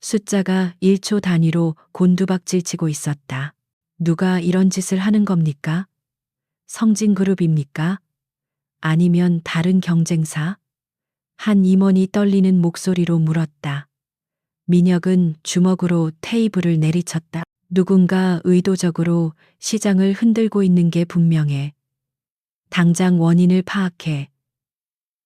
A: 숫자가 1초 단위로 곤두박질치고 있었다. 누가 이런 짓을 하는 겁니까? 성진그룹입니까? 아니면 다른 경쟁사? 한 임원이 떨리는 목소리로 물었다. 민혁은 주먹으로 테이블을 내리쳤다. 누군가 의도적으로 시장을 흔들고 있는 게 분명해. 당장 원인을 파악해.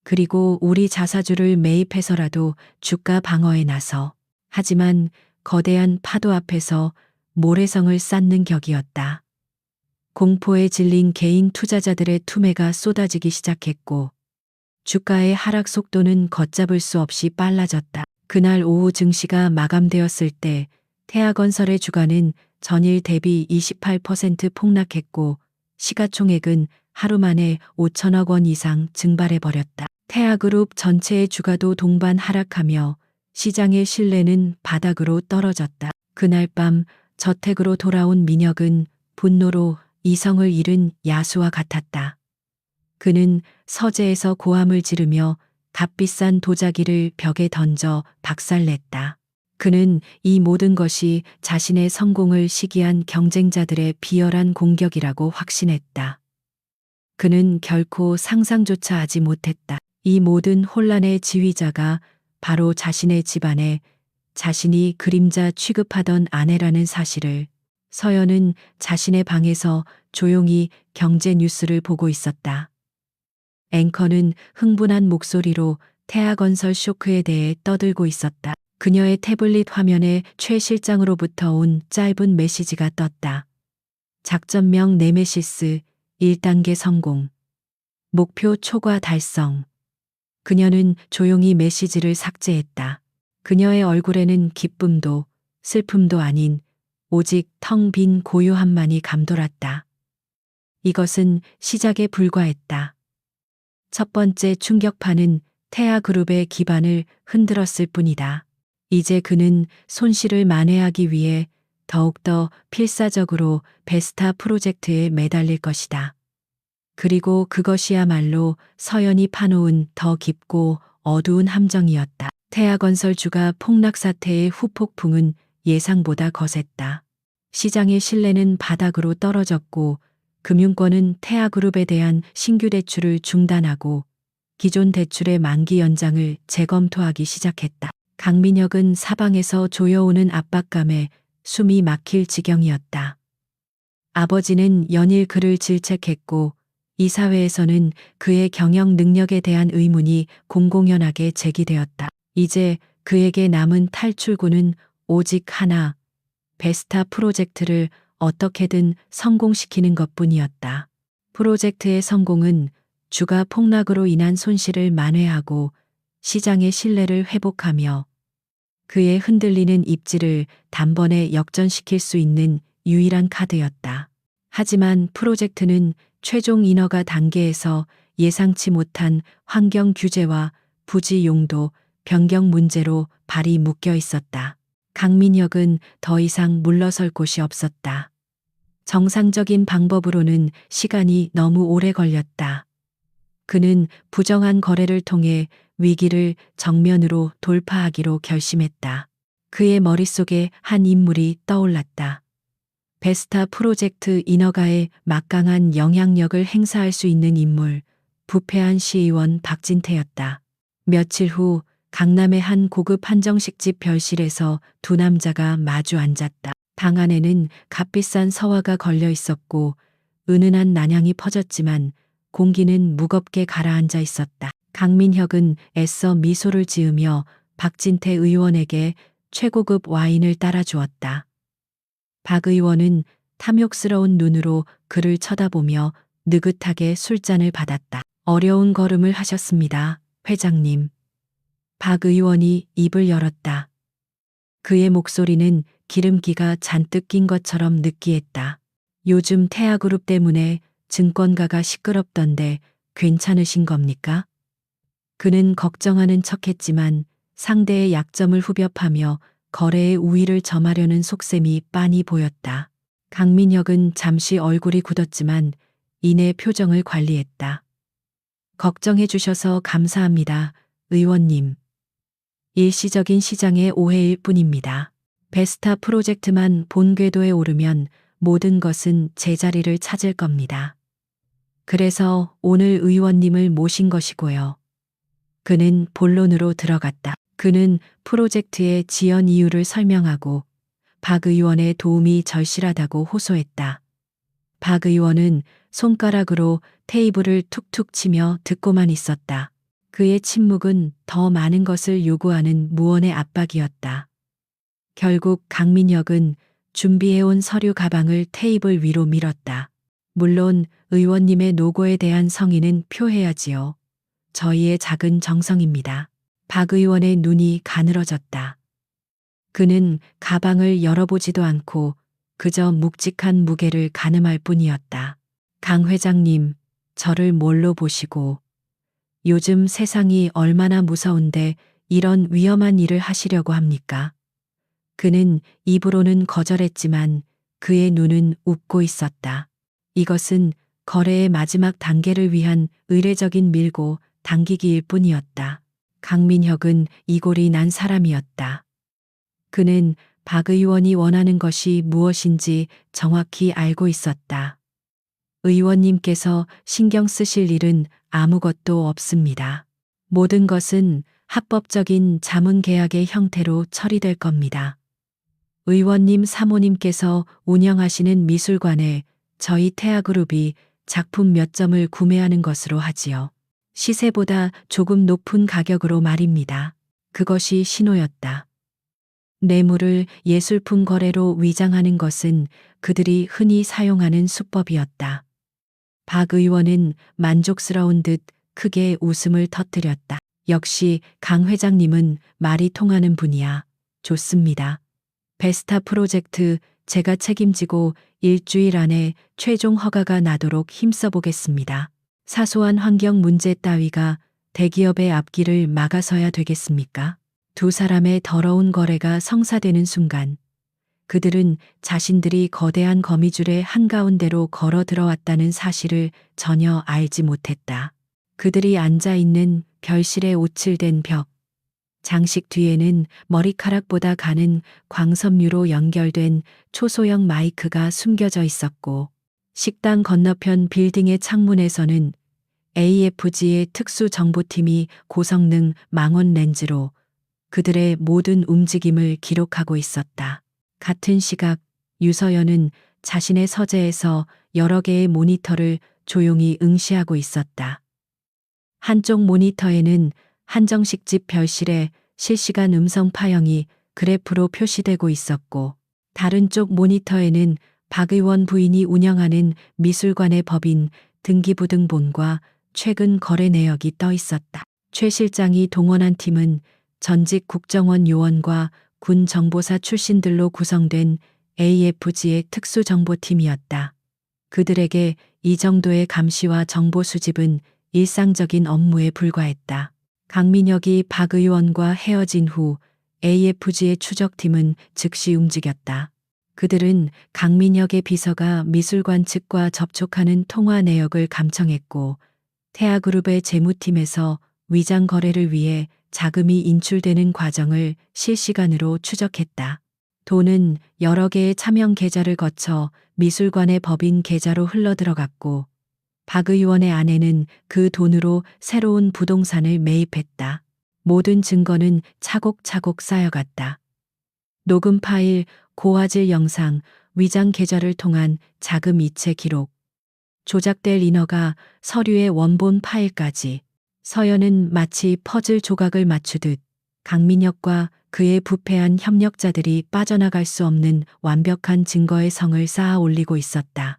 A: 그리고 우리 자사주를 매입해서라도 주가 방어에 나서. 하지만 거대한 파도 앞에서 모래성을 쌓는 격이었다. 공포에 질린 개인 투자자들의 투매가 쏟아지기 시작했고 주가의 하락 속도는 걷잡을 수 없이 빨라졌다. 그날 오후 증시가 마감되었을 때 태아건설의 주가는 전일 대비 28% 폭락했고 시가총액은 하루 만에 5천억 원 이상 증발해버렸다. 태아그룹 전체의 주가도 동반 하락하며 시장의 신뢰는 바닥으로 떨어졌다. 그날 밤 저택으로 돌아온 민혁은 분노로 이성을 잃은 야수와 같았다. 그는 서재에서 고함을 지르며 값비싼 도자기를 벽에 던져 박살냈다. 그는 이 모든 것이 자신의 성공을 시기한 경쟁자들의 비열한 공격이라고 확신했다. 그는 결코 상상조차 하지 못했다. 이 모든 혼란의 지휘자가 바로 자신의 집안에 자신이 그림자 취급하던 아내라는 사실을. 서연은 자신의 방에서 조용히 경제 뉴스를 보고 있었다. 앵커는 흥분한 목소리로 태아건설 쇼크에 대해 떠들고 있었다. 그녀의 태블릿 화면에 최 실장으로부터 온 짧은 메시지가 떴다. 작전명 네메시스 1단계 성공. 목표 초과 달성. 그녀는 조용히 메시지를 삭제했다. 그녀의 얼굴에는 기쁨도 슬픔도 아닌 오직 텅 빈 고요함만이 감돌았다. 이것은 시작에 불과했다. 첫 번째 충격파는 태아그룹의 기반을 흔들었을 뿐이다. 이제 그는 손실을 만회하기 위해 더욱더 필사적으로 베스타 프로젝트에 매달릴 것이다. 그리고 그것이야말로 서연이 파놓은 더 깊고 어두운 함정이었다. 태아건설주가 폭락 사태의 후폭풍은 예상보다 거셌다. 시장의 신뢰는 바닥으로 떨어졌고 금융권은 태아그룹에 대한 신규 대출을 중단하고 기존 대출의 만기 연장을 재검토하기 시작했다. 강민혁은 사방에서 조여오는 압박감에 숨이 막힐 지경이었다. 아버지는 연일 그를 질책했고 이사회에서는 그의 경영 능력에 대한 의문이 공공연하게 제기되었다. 이제 그에게 남은 탈출구는 오직 하나, 베스타 프로젝트를 어떻게든 성공시키는 것뿐이었다. 프로젝트의 성공은 주가 폭락으로 인한 손실을 만회하고 시장의 신뢰를 회복하며 그의 흔들리는 입지를 단번에 역전시킬 수 있는 유일한 카드였다. 하지만 프로젝트는 최종 인허가 단계에서 예상치 못한 환경 규제와 부지 용도 변경 문제로 발이 묶여 있었다. 강민혁은 더 이상 물러설 곳이 없었다. 정상적인 방법으로는 시간이 너무 오래 걸렸다. 그는 부정한 거래를 통해 위기를 정면으로 돌파하기로 결심했다. 그의 머릿속에 한 인물이 떠올랐다. 베스타 프로젝트 인허가에 막강한 영향력을 행사할 수 있는 인물, 부패한 시의원 박진태였다. 며칠 후 강남의 한 고급 한정식집 별실에서 두 남자가 마주 앉았다. 방 안에는 값비싼 서화가 걸려 있었고 은은한 난향이 퍼졌지만 공기는 무겁게 가라앉아 있었다. 강민혁은 애써 미소를 지으며 박진태 의원에게 최고급 와인을 따라 주었다. 박 의원은 탐욕스러운 눈으로 그를 쳐다보며 느긋하게 술잔을 받았다. 어려운 걸음을 하셨습니다, 회장님. 박 의원이 입을 열었다. 그의 목소리는 기름기가 잔뜩 낀 것처럼 느끼했다. 요즘 태아그룹 때문에 증권가가 시끄럽던데 괜찮으신 겁니까? 그는 걱정하는 척했지만 상대의 약점을 후벼파며 거래의 우위를 점하려는 속셈이 빤히 보였다. 강민혁은 잠시 얼굴이 굳었지만 이내 표정을 관리했다. 걱정해 주셔서 감사합니다, 의원님. 일시적인 시장의 오해일 뿐입니다. 베스타 프로젝트만 본 궤도에 오르면 모든 것은 제자리를 찾을 겁니다. 그래서 오늘 의원님을 모신 것이고요. 그는 본론으로 들어갔다. 그는 프로젝트의 지연 이유를 설명하고 박 의원의 도움이 절실하다고 호소했다. 박 의원은 손가락으로 테이블을 툭툭 치며 듣고만 있었다. 그의 침묵은 더 많은 것을 요구하는 무언의 압박이었다. 결국 강민혁은 준비해온 서류 가방을 테이블 위로 밀었다. 물론 의원님의 노고에 대한 성의는 표해야지요. 저희의 작은 정성입니다. 박 의원의 눈이 가늘어졌다. 그는 가방을 열어보지도 않고 그저 묵직한 무게를 가늠할 뿐이었다. 강 회장님, 저를 뭘로 보시고 요즘 세상이 얼마나 무서운데 이런 위험한 일을 하시려고 합니까? 그는 입으로는 거절했지만 그의 눈은 웃고 있었다. 이것은 거래의 마지막 단계를 위한 의례적인 밀고 당기기일 뿐이었다. 강민혁은 이골이 난 사람이었다. 그는 박 의원이 원하는 것이 무엇인지 정확히 알고 있었다. 의원님께서 신경 쓰실 일은 아무것도 없습니다. 모든 것은 합법적인 자문 계약의 형태로 처리될 겁니다. 의원님 사모님께서 운영하시는 미술관에 저희 태아그룹이 작품 몇 점을 구매하는 것으로 하지요. 시세보다 조금 높은 가격으로 말입니다. 그것이 신호였다. 뇌물을 예술품 거래로 위장하는 것은 그들이 흔히 사용하는 수법이었다. 박 의원은 만족스러운 듯 크게 웃음을 터뜨렸다. 역시 강 회장님은 말이 통하는 분이야. 좋습니다. 베스타 프로젝트 제가 책임지고 일주일 안에 최종 허가가 나도록 힘써 보겠습니다. 사소한 환경 문제 따위가 대기업의 앞길을 막아서야 되겠습니까? 두 사람의 더러운 거래가 성사되는 순간 그들은 자신들이 거대한 거미줄의 한가운데로 걸어 들어왔다는 사실을 전혀 알지 못했다. 그들이 앉아 있는 별실에 오칠된 벽, 장식 뒤에는 머리카락보다 가는 광섬유로 연결된 초소형 마이크가 숨겨져 있었고, 식당 건너편 빌딩의 창문에서는 AFG의 특수 정보팀이 고성능 망원 렌즈로 그들의 모든 움직임을 기록하고 있었다. 같은 시각 유서연은 자신의 서재에서 여러 개의 모니터를 조용히 응시하고 있었다. 한쪽 모니터에는 한정식 집 별실의 실시간 음성 파형이 그래프로 표시되고 있었고, 다른 쪽 모니터에는 박 의원 부인이 운영하는 미술관의 법인 등기부등본과 최근 거래 내역이 떠 있었다. 최 실장이 동원한 팀은 전직 국정원 요원과 군 정보사 출신들로 구성된 AFG의 특수정보팀이었다. 그들에게 이 정도의 감시와 정보 수집은 일상적인 업무에 불과했다. 강민혁이 박 의원과 헤어진 후 AFG의 추적팀은 즉시 움직였다. 그들은 강민혁의 비서가 미술관 측과 접촉하는 통화 내역을 감청했고, 태아그룹의 재무팀에서 위장 거래를 위해 자금이 인출되는 과정을 실시간으로 추적했다. 돈은 여러 개의 차명 계좌를 거쳐 미술관의 법인 계좌로 흘러들어갔고, 박 의원의 아내는 그 돈으로 새로운 부동산을 매입했다. 모든 증거는 차곡차곡 쌓여갔다. 녹음 파일, 고화질 영상, 위장 계좌를 통한 자금 이체 기록, 조작될 인허가, 서류의 원본 파일까지. 서연은 마치 퍼즐 조각을 맞추듯 강민혁과 그의 부패한 협력자들이 빠져나갈 수 없는 완벽한 증거의 성을 쌓아 올리고 있었다.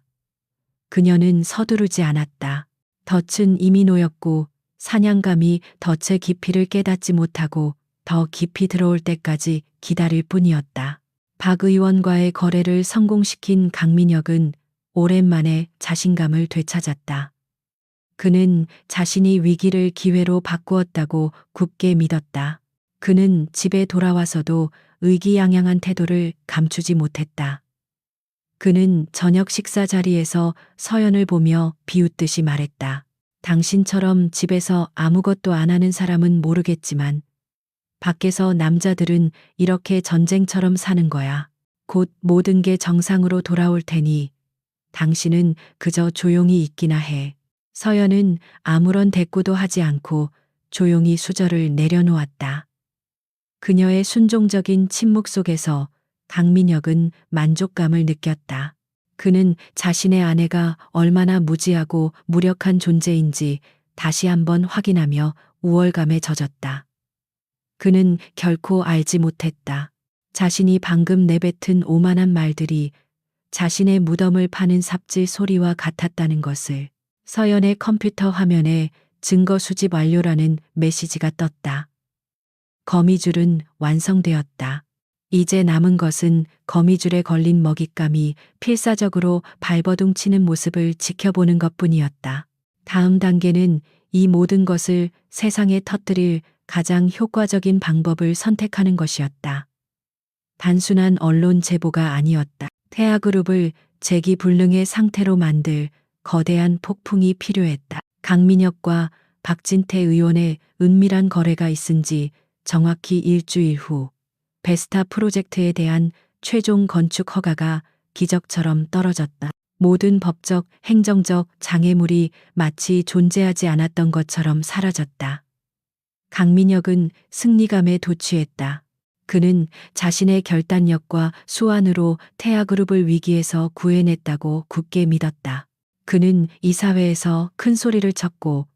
A: 그녀는 서두르지 않았다. 덫은 이미 놓였고 사냥감이 덫의 깊이를 깨닫지 못하고 더 깊이 들어올 때까지 기다릴 뿐이었다. 박 의원과의 거래를 성공시킨 강민혁은 오랜만에 자신감을 되찾았다. 그는 자신이 위기를 기회로 바꾸었다고 굳게 믿었다. 그는 집에 돌아와서도 의기양양한 태도를 감추지 못했다. 그는 저녁 식사 자리에서 서연을 보며 비웃듯이 말했다. 당신처럼 집에서 아무것도 안 하는 사람은 모르겠지만 밖에서 남자들은 이렇게 전쟁처럼 사는 거야. 곧 모든 게 정상으로 돌아올 테니 당신은 그저 조용히 있기나 해. 서연은 아무런 대꾸도 하지 않고 조용히 수저를 내려놓았다. 그녀의 순종적인 침묵 속에서 강민혁은 만족감을 느꼈다. 그는 자신의 아내가 얼마나 무지하고 무력한 존재인지 다시 한번 확인하며 우월감에 젖었다. 그는 결코 알지 못했다. 자신이 방금 내뱉은 오만한 말들이 자신의 무덤을 파는 삽질 소리와 같았다는 것을. 서연의 컴퓨터 화면에 증거 수집 완료라는 메시지가 떴다. 거미줄은 완성되었다. 이제 남은 것은 거미줄에 걸린 먹잇감이 필사적으로 발버둥 치는 모습을 지켜보는 것뿐이었다. 다음 단계는 이 모든 것을 세상에 터뜨릴 가장 효과적인 방법을 선택하는 것이었다. 단순한 언론 제보가 아니었다. 태아그룹을 재기불능의 상태로 만들 거대한 폭풍이 필요했다. 강민혁과 박진태 의원의 은밀한 거래가 있은 지 정확히 일주일 후 베스타 프로젝트에 대한 최종 건축 허가가 기적처럼 떨어졌다. 모든 법적, 행정적 장애물이 마치 존재하지 않았던 것처럼 사라졌다. 강민혁은 승리감에 도취했다. 그는 자신의 결단력과 수완으로 태아그룹을 위기에서 구해냈다고 굳게 믿었다. 그는 이 사회에서 큰 소리를 쳤고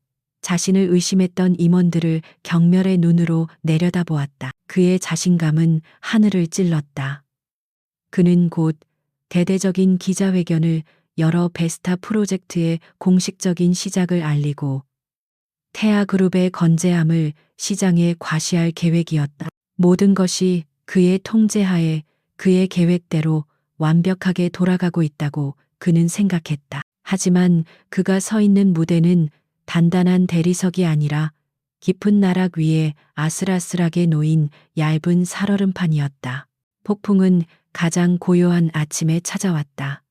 A: 자신을 의심했던 임원들을 경멸의 눈으로 내려다보았다. 그의 자신감은 하늘을 찔렀다. 그는 곧 대대적인 기자회견을 열어 베스타 프로젝트의 공식적인 시작을 알리고 태아그룹의 건재함을 시장에 과시할 계획이었다. 모든 것이 그의 통제하에 그의 계획대로 완벽하게 돌아가고 있다고 그는 생각했다. 하지만 그가 서 있는 무대는 단단한 대리석이 아니라 깊은 나락 위에 아슬아슬하게 놓인 얇은 살얼음판이었다. 폭풍은 가장 고요한 아침에 찾아왔다.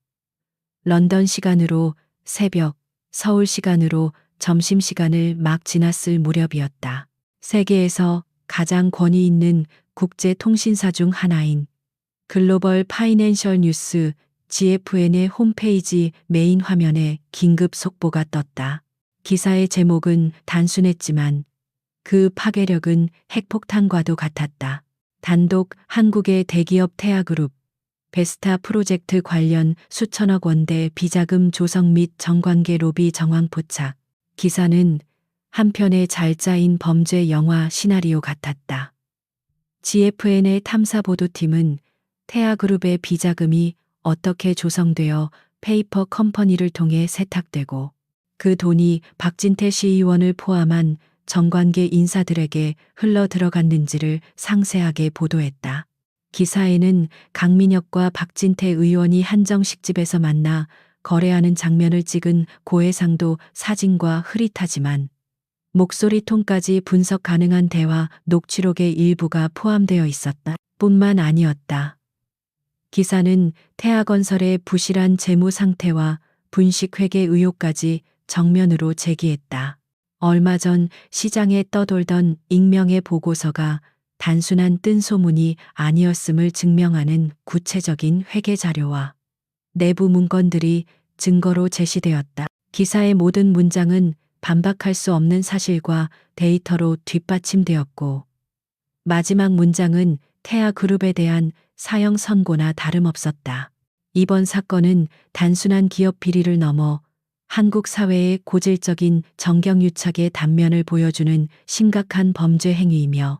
A: 런던 시간으로 새벽, 서울 시간으로 점심시간을 막 지났을 무렵이었다. 세계에서 가장 권위 있는 국제 통신사 중 하나인 글로벌 파이낸셜 뉴스 GFN의 홈페이지 메인 화면에 긴급 속보가 떴다. 기사의 제목은 단순했지만 그 파괴력은 핵폭탄과도 같았다. 단독 한국의 대기업 태아그룹 베스타 프로젝트 관련 수천억 원대 비자금 조성 및 정관계 로비 정황 포착. 기사는 한 편의 잘 짜인 범죄 영화 시나리오 같았다. GFN의 탐사 보도팀은 태아그룹의 비자금이 어떻게 조성되어 페이퍼 컴퍼니를 통해 세탁되고 그 돈이 박진태 시의원을 포함한 정관계 인사들에게 흘러 들어갔는지를 상세하게 보도했다. 기사에는 강민혁과 박진태 의원이 한정식집에서 만나 거래하는 장면을 찍은 고해상도 사진과 흐릿하지만 목소리 톤까지 분석 가능한 대화 녹취록의 일부가 포함되어 있었다. 뿐만 아니었다. 기사는 태아건설의 부실한 재무 상태와 분식회계 의혹까지 정면으로 제기했다. 얼마 전 시장에 떠돌던 익명의 보고서가 단순한 뜬소문이 아니었음을 증명하는 구체적인 회계 자료와 내부 문건들이 증거로 제시되었다. 기사의 모든 문장은 반박할 수 없는 사실과 데이터로 뒷받침되었고 마지막 문장은 태아그룹에 대한 사형 선고나 다름없었다. 이번 사건은 단순한 기업 비리를 넘어 한국 사회의 고질적인 정경유착의 단면을 보여주는 심각한 범죄 행위이며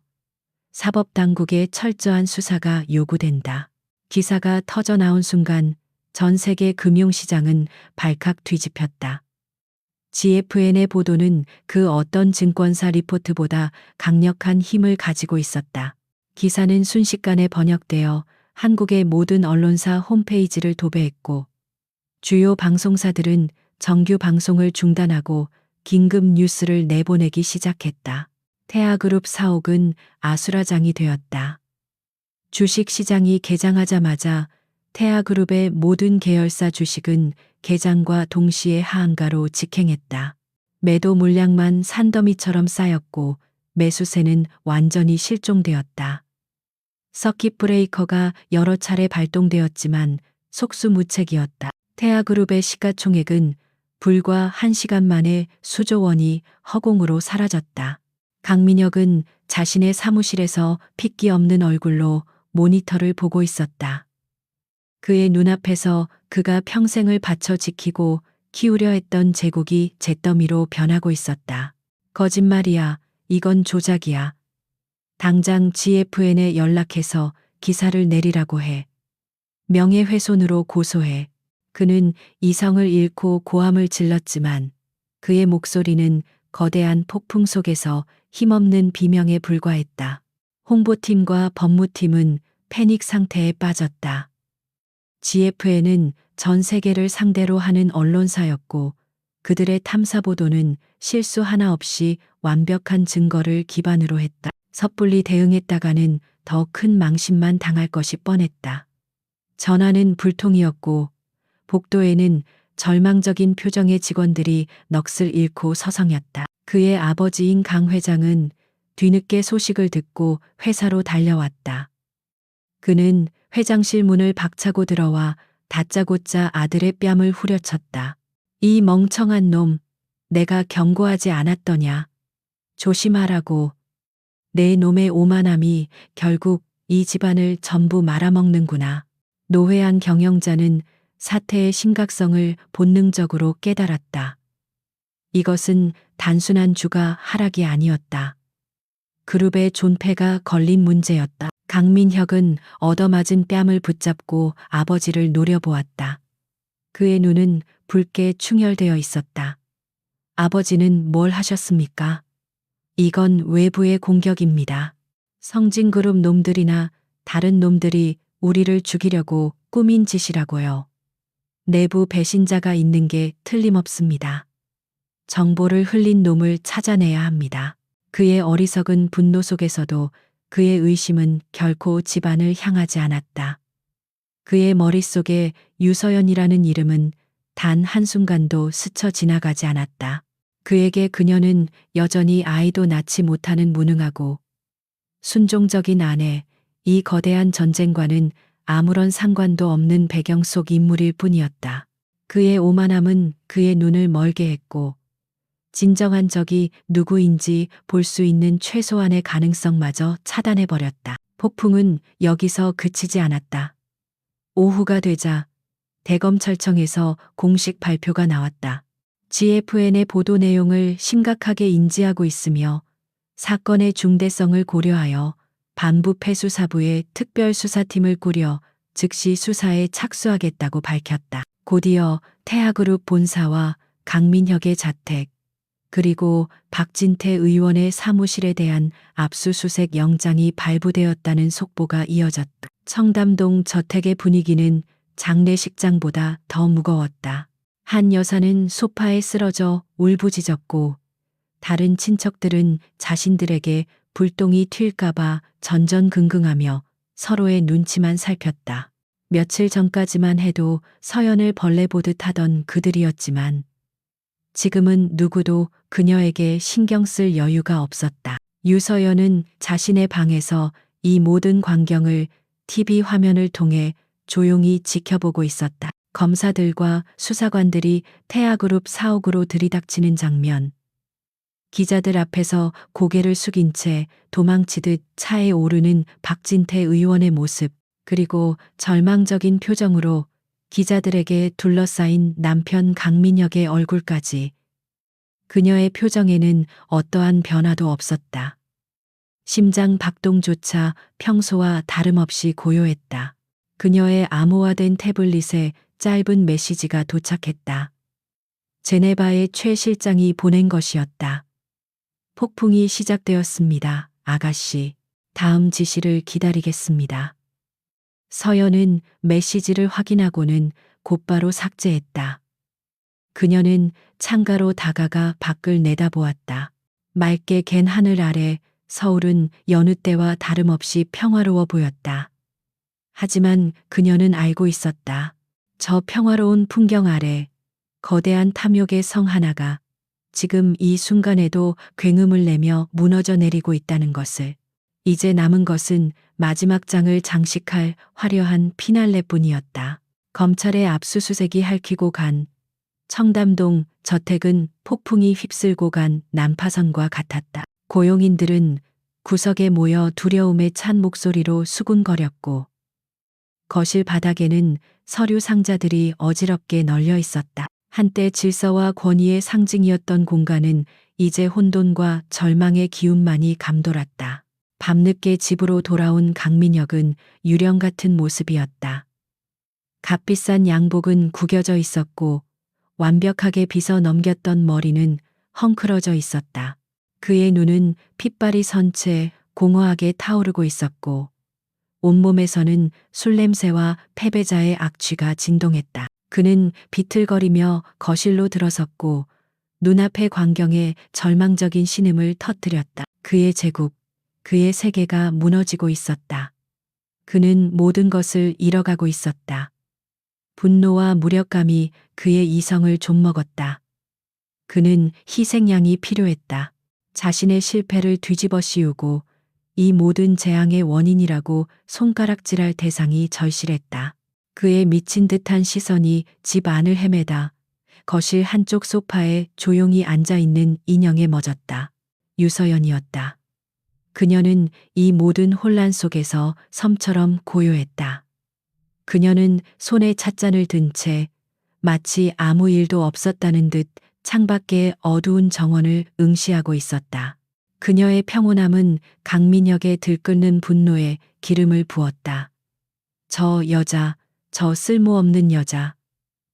A: 사법당국의 철저한 수사가 요구된다. 기사가 터져 나온 순간 전 세계 금융시장은 발칵 뒤집혔다. GFN의 보도는 그 어떤 증권사 리포트보다 강력한 힘을 가지고 있었다. 기사는 순식간에 번역되어 한국의 모든 언론사 홈페이지를 도배했고 주요 방송사들은 정규 방송을 중단하고 긴급 뉴스를 내보내기 시작했다. 태아그룹 사옥은 아수라장이 되었다. 주식시장이 개장하자마자 태아그룹의 모든 계열사 주식은 개장과 동시에 하한가로 직행했다. 매도 물량만 산더미처럼 쌓였고 매수세는 완전히 실종되었다. 서킷 브레이커가 여러 차례 발동되었지만 속수무책이었다. 태아그룹의 시가총액은 불과 1시간 만에 수조 원이 허공으로 사라졌다. 강민혁은 자신의 사무실에서 핏기 없는 얼굴로 모니터를 보고 있었다. 그의 눈앞에서 그가 평생을 바쳐 지키고 키우려 했던 제국이 잿더미로 변하고 있었다. 거짓말이야. 이건 조작이야. 당장 GFN에 연락해서 기사를 내리라고 해. 명예훼손으로 고소해. 그는 이성을 잃고 고함을 질렀지만 그의 목소리는 거대한 폭풍 속에서 힘없는 비명에 불과했다. 홍보팀과 법무팀은 패닉 상태에 빠졌다. GFN은 전 세계를 상대로 하는 언론사였고 그들의 탐사 보도는 실수 하나 없이 완벽한 증거를 기반으로 했다. 섣불리 대응했다가는 더 큰 망신만 당할 것이 뻔했다. 전화는 불통이었고 복도에는 절망적인 표정의 직원들이 넋을 잃고 서성였다. 그의 아버지인 강 회장은 뒤늦게 소식을 듣고 회사로 달려왔다. 그는 회장실 문을 박차고 들어와 다짜고짜 아들의 뺨을 후려쳤다. 이 멍청한 놈, 내가 경고하지 않았더냐. 조심하라고. 내 놈의 오만함이 결국 이 집안을 전부 말아먹는구나. 노회한 경영자는 사태의 심각성을 본능적으로 깨달았다. 이것은 단순한 주가 하락이 아니었다. 그룹의 존폐가 걸린 문제였다. 강민혁은 얻어맞은 뺨을 붙잡고 아버지를 노려보았다. 그의 눈은 붉게 충혈되어 있었다. 아버지는 뭘 하셨습니까? 이건 외부의 공격입니다. 성진그룹 놈들이나 다른 놈들이 우리를 죽이려고 꾸민 짓이라고요. 내부 배신자가 있는 게 틀림없습니다. 정보를 흘린 놈을 찾아내야 합니다. 그의 어리석은 분노 속에서도 그의 의심은 결코 집안을 향하지 않았다. 그의 머릿속에 유서연이라는 이름은 단 한순간도 스쳐 지나가지 않았다. 그에게 그녀는 여전히 아이도 낳지 못하는 무능하고 순종적인 아내, 이 거대한 전쟁과는 아무런 상관도 없는 배경 속 인물일 뿐이었다. 그의 오만함은 그의 눈을 멀게 했고 진정한 적이 누구인지 볼 수 있는 최소한의 가능성마저 차단해버렸다. 폭풍은 여기서 그치지 않았다. 오후가 되자 대검찰청에서 공식 발표가 나왔다. GFN의 보도 내용을 심각하게 인지하고 있으며 사건의 중대성을 고려하여 반부 패수사부의 특별수사팀을 꾸려 즉시 수사에 착수하겠다고 밝혔다. 곧이어 태아그룹 본사와 강민혁의 자택, 그리고 박진태 의원의 사무실에 대한 압수수색 영장이 발부되었다는 속보가 이어졌다. 청담동 저택의 분위기는 장례식장보다 더 무거웠다. 한 여사는 소파에 쓰러져 울부짖었고 다른 친척들은 자신들에게 불똥이 튈까봐 전전긍긍하며 서로의 눈치만 살폈다. 며칠 전까지만 해도 서연을 벌레 보듯 하던 그들이었지만 지금은 누구도 그녀에게 신경 쓸 여유가 없었다. 유서연은 자신의 방에서 이 모든 광경을 TV 화면을 통해 조용히 지켜보고 있었다. 검사들과 수사관들이 태아그룹 사옥으로 들이닥치는 장면. 기자들 앞에서 고개를 숙인 채 도망치듯 차에 오르는 박진태 의원의 모습, 그리고 절망적인 표정으로 기자들에게 둘러싸인 남편 강민혁의 얼굴까지. 그녀의 표정에는 어떠한 변화도 없었다. 심장 박동조차 평소와 다름없이 고요했다. 그녀의 암호화된 태블릿에 짧은 메시지가 도착했다. 제네바의 최 실장이 보낸 것이었다. 폭풍이 시작되었습니다, 아가씨. 다음 지시를 기다리겠습니다. 서연은 메시지를 확인하고는 곧바로 삭제했다. 그녀는 창가로 다가가 밖을 내다보았다. 맑게 갠 하늘 아래 서울은 여느 때와 다름없이 평화로워 보였다. 하지만 그녀는 알고 있었다. 저 평화로운 풍경 아래 거대한 탐욕의 성 하나가 지금 이 순간에도 굉음을 내며 무너져 내리고 있다는 것을. 이제 남은 것은 마지막 장을 장식할 화려한 피날레뿐이었다. 검찰의 압수수색이 핥히고 간 청담동 저택은 폭풍이 휩쓸고 간 난파선과 같았다. 고용인들은 구석에 모여 두려움에 찬 목소리로 수군거렸고 거실 바닥에는 서류 상자들이 어지럽게 널려 있었다. 한때 질서와 권위의 상징이었던 공간은 이제 혼돈과 절망의 기운만이 감돌았다. 밤늦게 집으로 돌아온 강민혁은 유령 같은 모습이었다. 값비싼 양복은 구겨져 있었고 완벽하게 빗어 넘겼던 머리는 헝클어져 있었다. 그의 눈은 핏발이 선 채 공허하게 타오르고 있었고 온몸에서는 술 냄새와 패배자의 악취가 진동했다. 그는 비틀거리며 거실로 들어섰고 눈앞의 광경에 절망적인 신음을 터뜨렸다. 그의 제국, 그의 세계가 무너지고 있었다. 그는 모든 것을 잃어가고 있었다. 분노와 무력감이 그의 이성을 좀먹었다. 그는 희생양이 필요했다. 자신의 실패를 뒤집어 씌우고 이 모든 재앙의 원인이라고 손가락질할 대상이 절실했다. 그의 미친 듯한 시선이 집 안을 헤매다 거실 한쪽 소파에 조용히 앉아있는 인형에 멎었다. 유서연이었다. 그녀는 이 모든 혼란 속에서 섬처럼 고요했다. 그녀는 손에 찻잔을 든 채 마치 아무 일도 없었다는 듯 창밖의 어두운 정원을 응시하고 있었다. 그녀의 평온함은 강민혁의 들끓는 분노에 기름을 부었다. 저 여자, 저 쓸모없는 여자.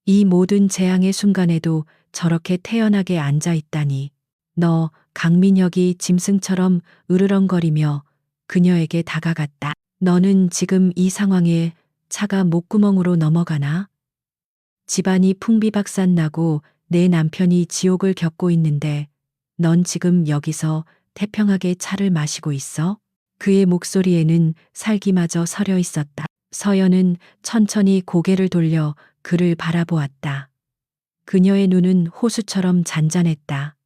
A: 이 모든 재앙의 순간에도 저렇게 태연하게 앉아 있다니. 너, 강민혁이 짐승처럼 으르렁거리며 그녀에게 다가갔다. 너는 지금 이 상황에 차가 목구멍으로 넘어가나? 집안이 풍비박산나고 내 남편이 지옥을 겪고 있는데 넌 지금 여기서 태평하게 차를 마시고 있어? 그의 목소리에는 살기마저 서려 있었다. 서연은 천천히 고개를 돌려 그를 바라보았다. 그녀의 눈은 호수처럼 잔잔했다.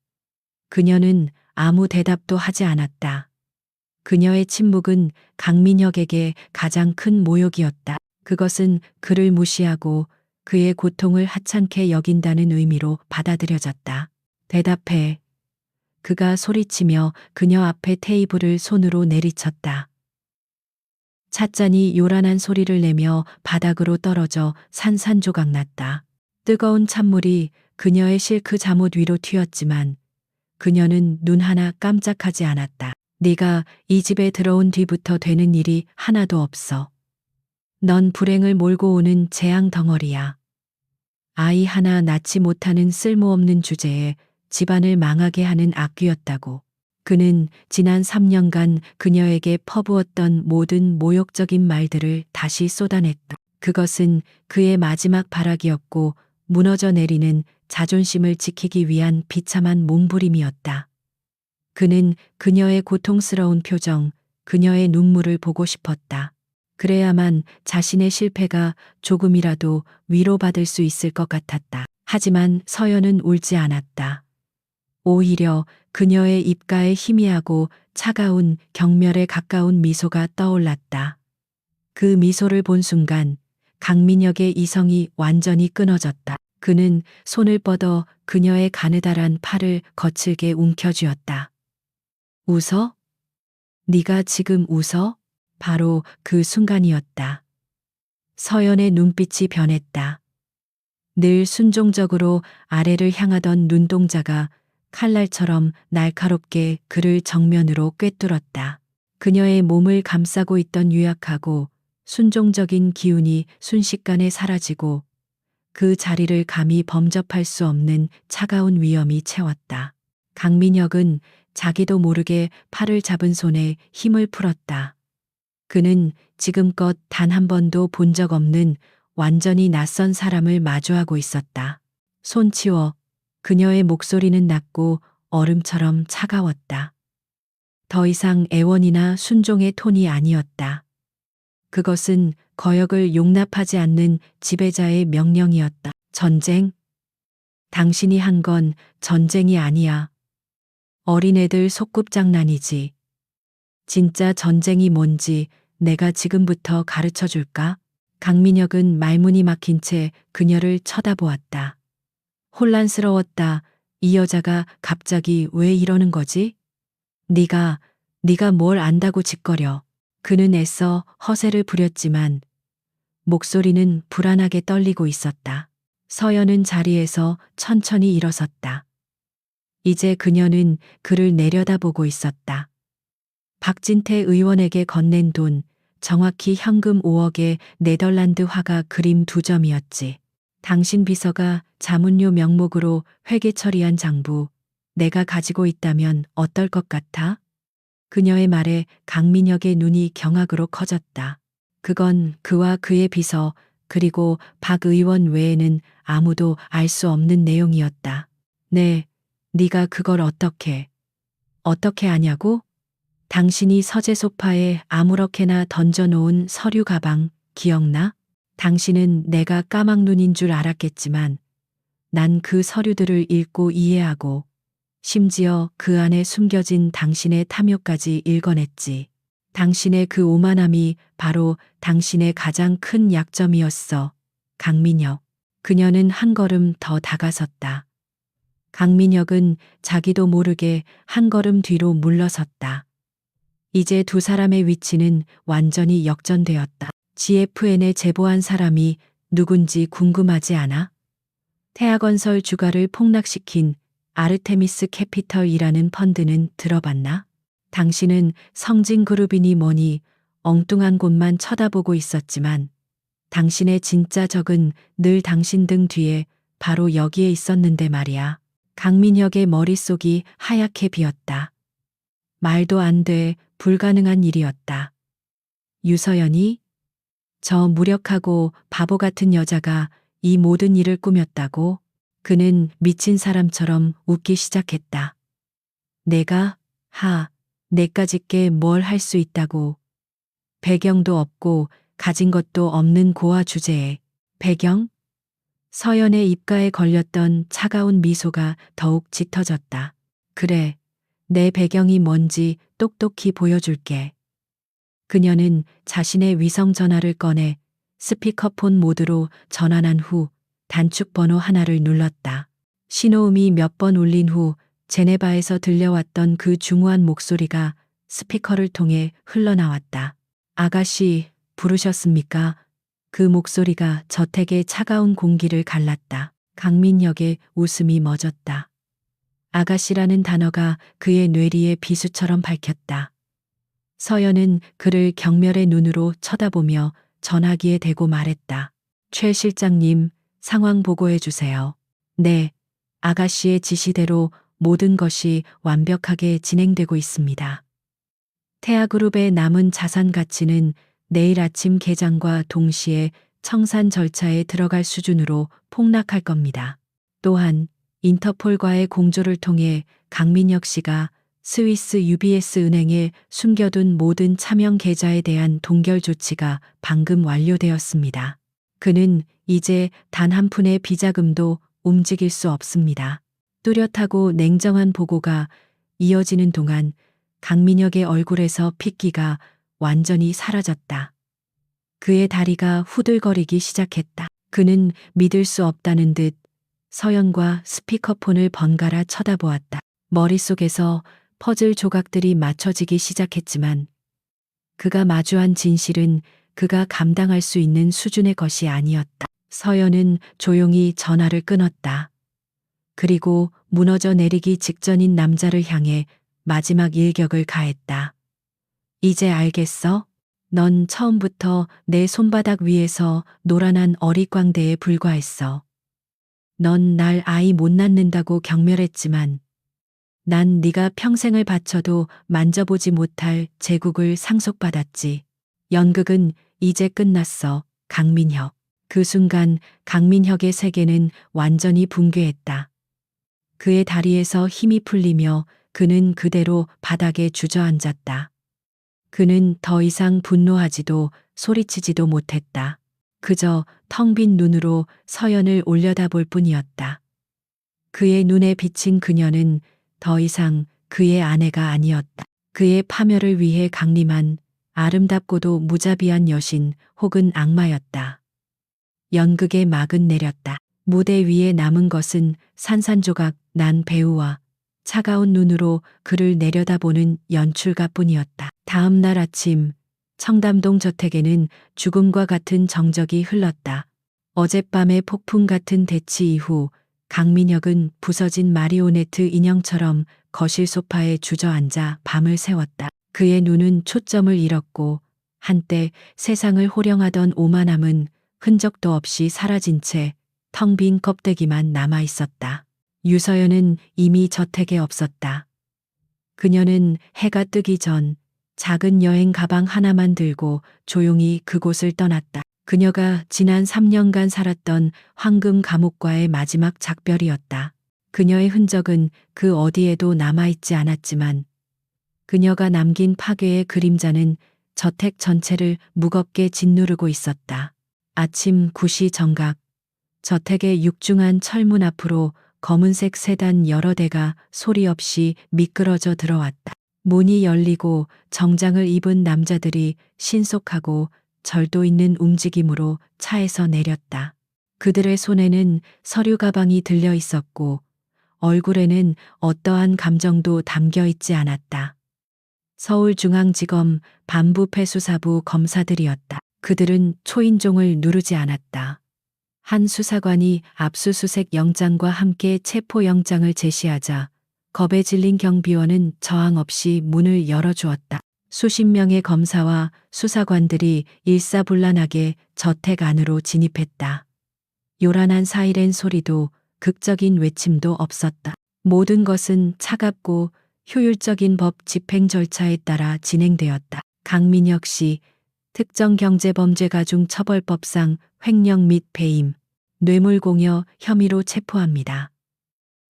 A: 그녀는 아무 대답도 하지 않았다. 그녀의 침묵은 강민혁에게 가장 큰 모욕이었다. 그것은 그를 무시하고 그의 고통을 하찮게 여긴다는 의미로 받아들여졌다. 대답해. 그가 소리치며 그녀 앞에 테이블을 손으로 내리쳤다. 찻잔이 요란한 소리를 내며 바닥으로 떨어져 산산조각 났다. 뜨거운 찬물이 그녀의 실크 잠옷 위로 튀었지만 그녀는 눈 하나 깜짝하지 않았다. 네가 이 집에 들어온 뒤부터 되는 일이 하나도 없어. 넌 불행을 몰고 오는 재앙 덩어리야. 아이 하나 낳지 못하는 쓸모없는 주제에 집안을 망하게 하는 악귀였다고. 그는 지난 3년간 그녀에게 퍼부었던 모든 모욕적인 말들을 다시 쏟아냈다. 그것은 그의 마지막 발악이었고 무너져 내리는 자존심을 지키기 위한 비참한 몸부림이었다. 그는 그녀의 고통스러운 표정, 그녀의 눈물을 보고 싶었다. 그래야만 자신의 실패가 조금이라도 위로받을 수 있을 것 같았다. 하지만 서연은 울지 않았다. 오히려 그녀의 입가에 희미하고 차가운 경멸에 가까운 미소가 떠올랐다. 그 미소를 본 순간 강민혁의 이성이 완전히 끊어졌다. 그는 손을 뻗어 그녀의 가느다란 팔을 거칠게 움켜쥐었다. 웃어? 네가 지금 웃어? 바로 그 순간이었다. 서연의 눈빛이 변했다. 늘 순종적으로 아래를 향하던 눈동자가 칼날처럼 날카롭게 그를 정면으로 꿰뚫었다. 그녀의 몸을 감싸고 있던 유약하고 순종적인 기운이 순식간에 사라지고 그 자리를 감히 범접할 수 없는 차가운 위엄이 채웠다. 강민혁은 자기도 모르게 팔을 잡은 손에 힘을 풀었다. 그는 지금껏 단 한 번도 본 적 없는 완전히 낯선 사람을 마주하고 있었다. 손 치워. 그녀의 목소리는 낮고 얼음처럼 차가웠다. 더 이상 애원이나 순종의 톤이 아니었다. 그것은 거역을 용납하지 않는 지배자의 명령이었다. 전쟁? 당신이 한 건 전쟁이 아니야. 어린애들 소꿉장난이지. 진짜 전쟁이 뭔지 내가 지금부터 가르쳐 줄까? 강민혁은 말문이 막힌 채 그녀를 쳐다보았다. 혼란스러웠다. 이 여자가 갑자기 왜 이러는 거지? 네가 뭘 안다고 짓거려. 그는 애써 허세를 부렸지만 목소리는 불안하게 떨리고 있었다. 서연은 자리에서 천천히 일어섰다. 이제 그녀는 그를 내려다보고 있었다. 박진태 의원에게 건넨 돈, 정확히 현금 5억에 네덜란드 화가 그림 2점이었지. 당신 비서가 자문료 명목으로 회계 처리한 장부, 내가 가지고 있다면 어떨 것 같아? 그녀의 말에 강민혁의 눈이 경악으로 커졌다. 그건 그와 그의 비서, 그리고 박 의원 외에는 아무도 알 수 없는 내용이었다. 네, 네가 그걸 어떻게 아냐고? 당신이 서재 소파에 아무렇게나 던져놓은 서류 가방 기억나? 당신은 내가 까막눈인 줄 알았겠지만 난 그 서류들을 읽고 이해하고 심지어 그 안에 숨겨진 당신의 탐욕까지 읽어냈지. 당신의 그 오만함이 바로 당신의 가장 큰 약점이었어. 강민혁. 그녀는 한 걸음 더 다가섰다. 강민혁은 자기도 모르게 한 걸음 뒤로 물러섰다. 이제 두 사람의 위치는 완전히 역전되었다. GFN에 제보한 사람이 누군지 궁금하지 않아? 태아건설 주가를 폭락시킨 아르테미스 캐피털이라는 펀드는 들어봤나? 당신은 성진그룹이니 뭐니 엉뚱한 곳만 쳐다보고 있었지만 당신의 진짜 적은 늘 당신 등 뒤에 바로 여기에 있었는데 말이야. 강민혁의 머릿속이 하얗게 비었다. 말도 안 돼. 불가능한 일이었다. 유서연이? 저 무력하고 바보 같은 여자가 이 모든 일을 꾸몄다고? 그는 미친 사람처럼 웃기 시작했다. 내가? 내까짓게 뭘 할 수 있다고. 배경도 없고 가진 것도 없는 고아 주제에. 배경? 서연의 입가에 걸렸던 차가운 미소가 더욱 짙어졌다. 그래, 내 배경이 뭔지 똑똑히 보여줄게. 그녀는 자신의 위성 전화를 꺼내 스피커폰 모드로 전환한 후 단축 번호 하나를 눌렀다. 신호음이 몇 번 울린 후 제네바에서 들려왔던 그 중후한 목소리가 스피커를 통해 흘러나왔다. 아가씨, 부르셨습니까? 그 목소리가 저택의 차가운 공기를 갈랐다. 강민혁의 웃음이 멎었다. 아가씨라는 단어가 그의 뇌리에 비수처럼 밝혔다. 서연은 그를 경멸의 눈으로 쳐다보며 전화기에 대고 말했다. 최 실장님, 상황 보고해 주세요. 네, 아가씨의 지시대로 모든 것이 완벽하게 진행되고 있습니다. 태아그룹의 남은 자산 가치는 내일 아침 개장과 동시에 청산 절차에 들어갈 수준으로 폭락할 겁니다. 또한 인터폴과의 공조를 통해 강민혁 씨가 스위스 UBS 은행에 숨겨둔 모든 차명 계좌에 대한 동결 조치가 방금 완료되었습니다. 그는 이제 단 한 푼의 비자금도 움직일 수 없습니다. 뚜렷하고 냉정한 보고가 이어지는 동안 강민혁의 얼굴에서 핏기가 완전히 사라졌다. 그의 다리가 후들거리기 시작했다. 그는 믿을 수 없다는 듯 서연과 스피커폰을 번갈아 쳐다보았다. 머릿속에서 퍼즐 조각들이 맞춰지기 시작했지만 그가 마주한 진실은 그가 감당할 수 있는 수준의 것이 아니었다. 서연은 조용히 전화를 끊었다. 그리고 무너져 내리기 직전인 남자를 향해 마지막 일격을 가했다. 이제 알겠어? 넌 처음부터 내 손바닥 위에서 노란한 어릿광대에 불과했어. 넌 날 아이 못 낳는다고 경멸했지만 난 네가 평생을 바쳐도 만져보지 못할 제국을 상속받았지. 연극은 이제 끝났어, 강민혁. 그 순간 강민혁의 세계는 완전히 붕괴했다. 그의 다리에서 힘이 풀리며 그는 그대로 바닥에 주저앉았다. 그는 더 이상 분노하지도 소리치지도 못했다. 그저 텅 빈 눈으로 서연을 올려다볼 뿐이었다. 그의 눈에 비친 그녀는 더 이상 그의 아내가 아니었다. 그의 파멸을 위해 강림한 아름답고도 무자비한 여신 혹은 악마였다. 연극의 막은 내렸다. 무대 위에 남은 것은 산산조각 난 배우와 차가운 눈으로 그를 내려다보는 연출가뿐이었다. 다음 날 아침 청담동 저택에는 죽음과 같은 정적이 흘렀다. 어젯밤의 폭풍 같은 대치 이후 강민혁은 부서진 마리오네트 인형처럼 거실 소파에 주저앉아 밤을 새웠다. 그의 눈은 초점을 잃었고 한때 세상을 호령하던 오만함은 흔적도 없이 사라진 채 텅 빈 껍데기만 남아 있었다. 유서연은 이미 저택에 없었다. 그녀는 해가 뜨기 전 작은 여행 가방 하나만 들고 조용히 그곳을 떠났다. 그녀가 지난 3년간 살았던 황금 감옥과의 마지막 작별이었다. 그녀의 흔적은 그 어디에도 남아있지 않았지만 그녀가 남긴 파괴의 그림자는 저택 전체를 무겁게 짓누르고 있었다. 아침 9시 정각, 저택의 육중한 철문 앞으로 검은색 세단 여러 대가 소리 없이 미끄러져 들어왔다. 문이 열리고 정장을 입은 남자들이 신속하고 절도 있는 움직임으로 차에서 내렸다. 그들의 손에는 서류 가방이 들려 있었고 얼굴에는 어떠한 감정도 담겨 있지 않았다. 서울중앙지검 반부패수사부 검사들이었다. 그들은 초인종을 누르지 않았다. 한 수사관이 압수수색 영장과 함께 체포영장을 제시하자 겁에 질린 경비원은 저항 없이 문을 열어주었다. 수십 명의 검사와 수사관들이 일사불란하게 저택 안으로 진입했다. 요란한 사이렌 소리도 극적인 외침도 없었다. 모든 것은 차갑고 효율적인 법 집행 절차에 따라 진행되었다. 강민혁 씨, 특정 경제범죄가 중 처벌법상 횡령 및 배임, 뇌물공여 혐의로 체포합니다.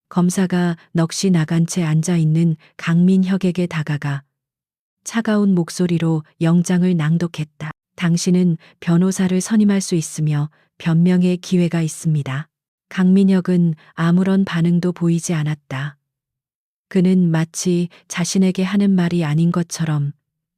A: 검사가 넋이 나간 채 앉아 있는 강민혁에게 다가가 차가운 목소리로 영장을 낭독했다. 당신은 변호사를 선임할 수 있으며 변명의 기회가 있습니다. 강민혁은 아무런 반응도 보이지 않았다. 그는 마치 자신에게 하는 말이 아닌 것처럼,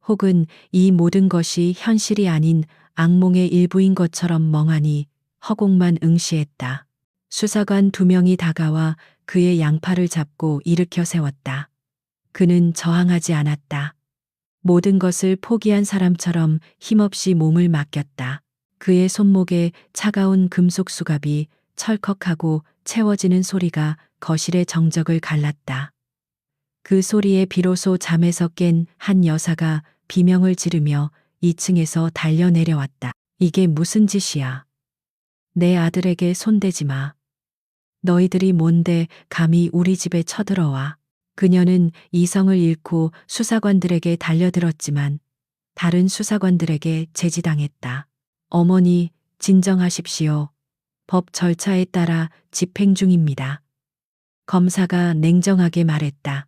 A: 혹은 이 모든 것이 현실이 아닌 악몽의 일부인 것처럼 멍하니 허공만 응시했다. 수사관 2명이 다가와 그의 양팔을 잡고 일으켜 세웠다. 그는 저항하지 않았다. 모든 것을 포기한 사람처럼 힘없이 몸을 맡겼다. 그의 손목에 차가운 금속 수갑이 철컥하고 채워지는 소리가 거실의 정적을 갈랐다. 그 소리에 비로소 잠에서 깬 한 여사가 비명을 지르며 2층에서 달려 내려왔다. 이게 무슨 짓이야? 내 아들에게 손대지 마. 너희들이 뭔데 감히 우리 집에 쳐들어와. 그녀는 이성을 잃고 수사관들에게 달려들었지만 다른 수사관들에게 제지당했다. 어머니, 진정하십시오. 법 절차에 따라 집행 중입니다. 검사가 냉정하게 말했다.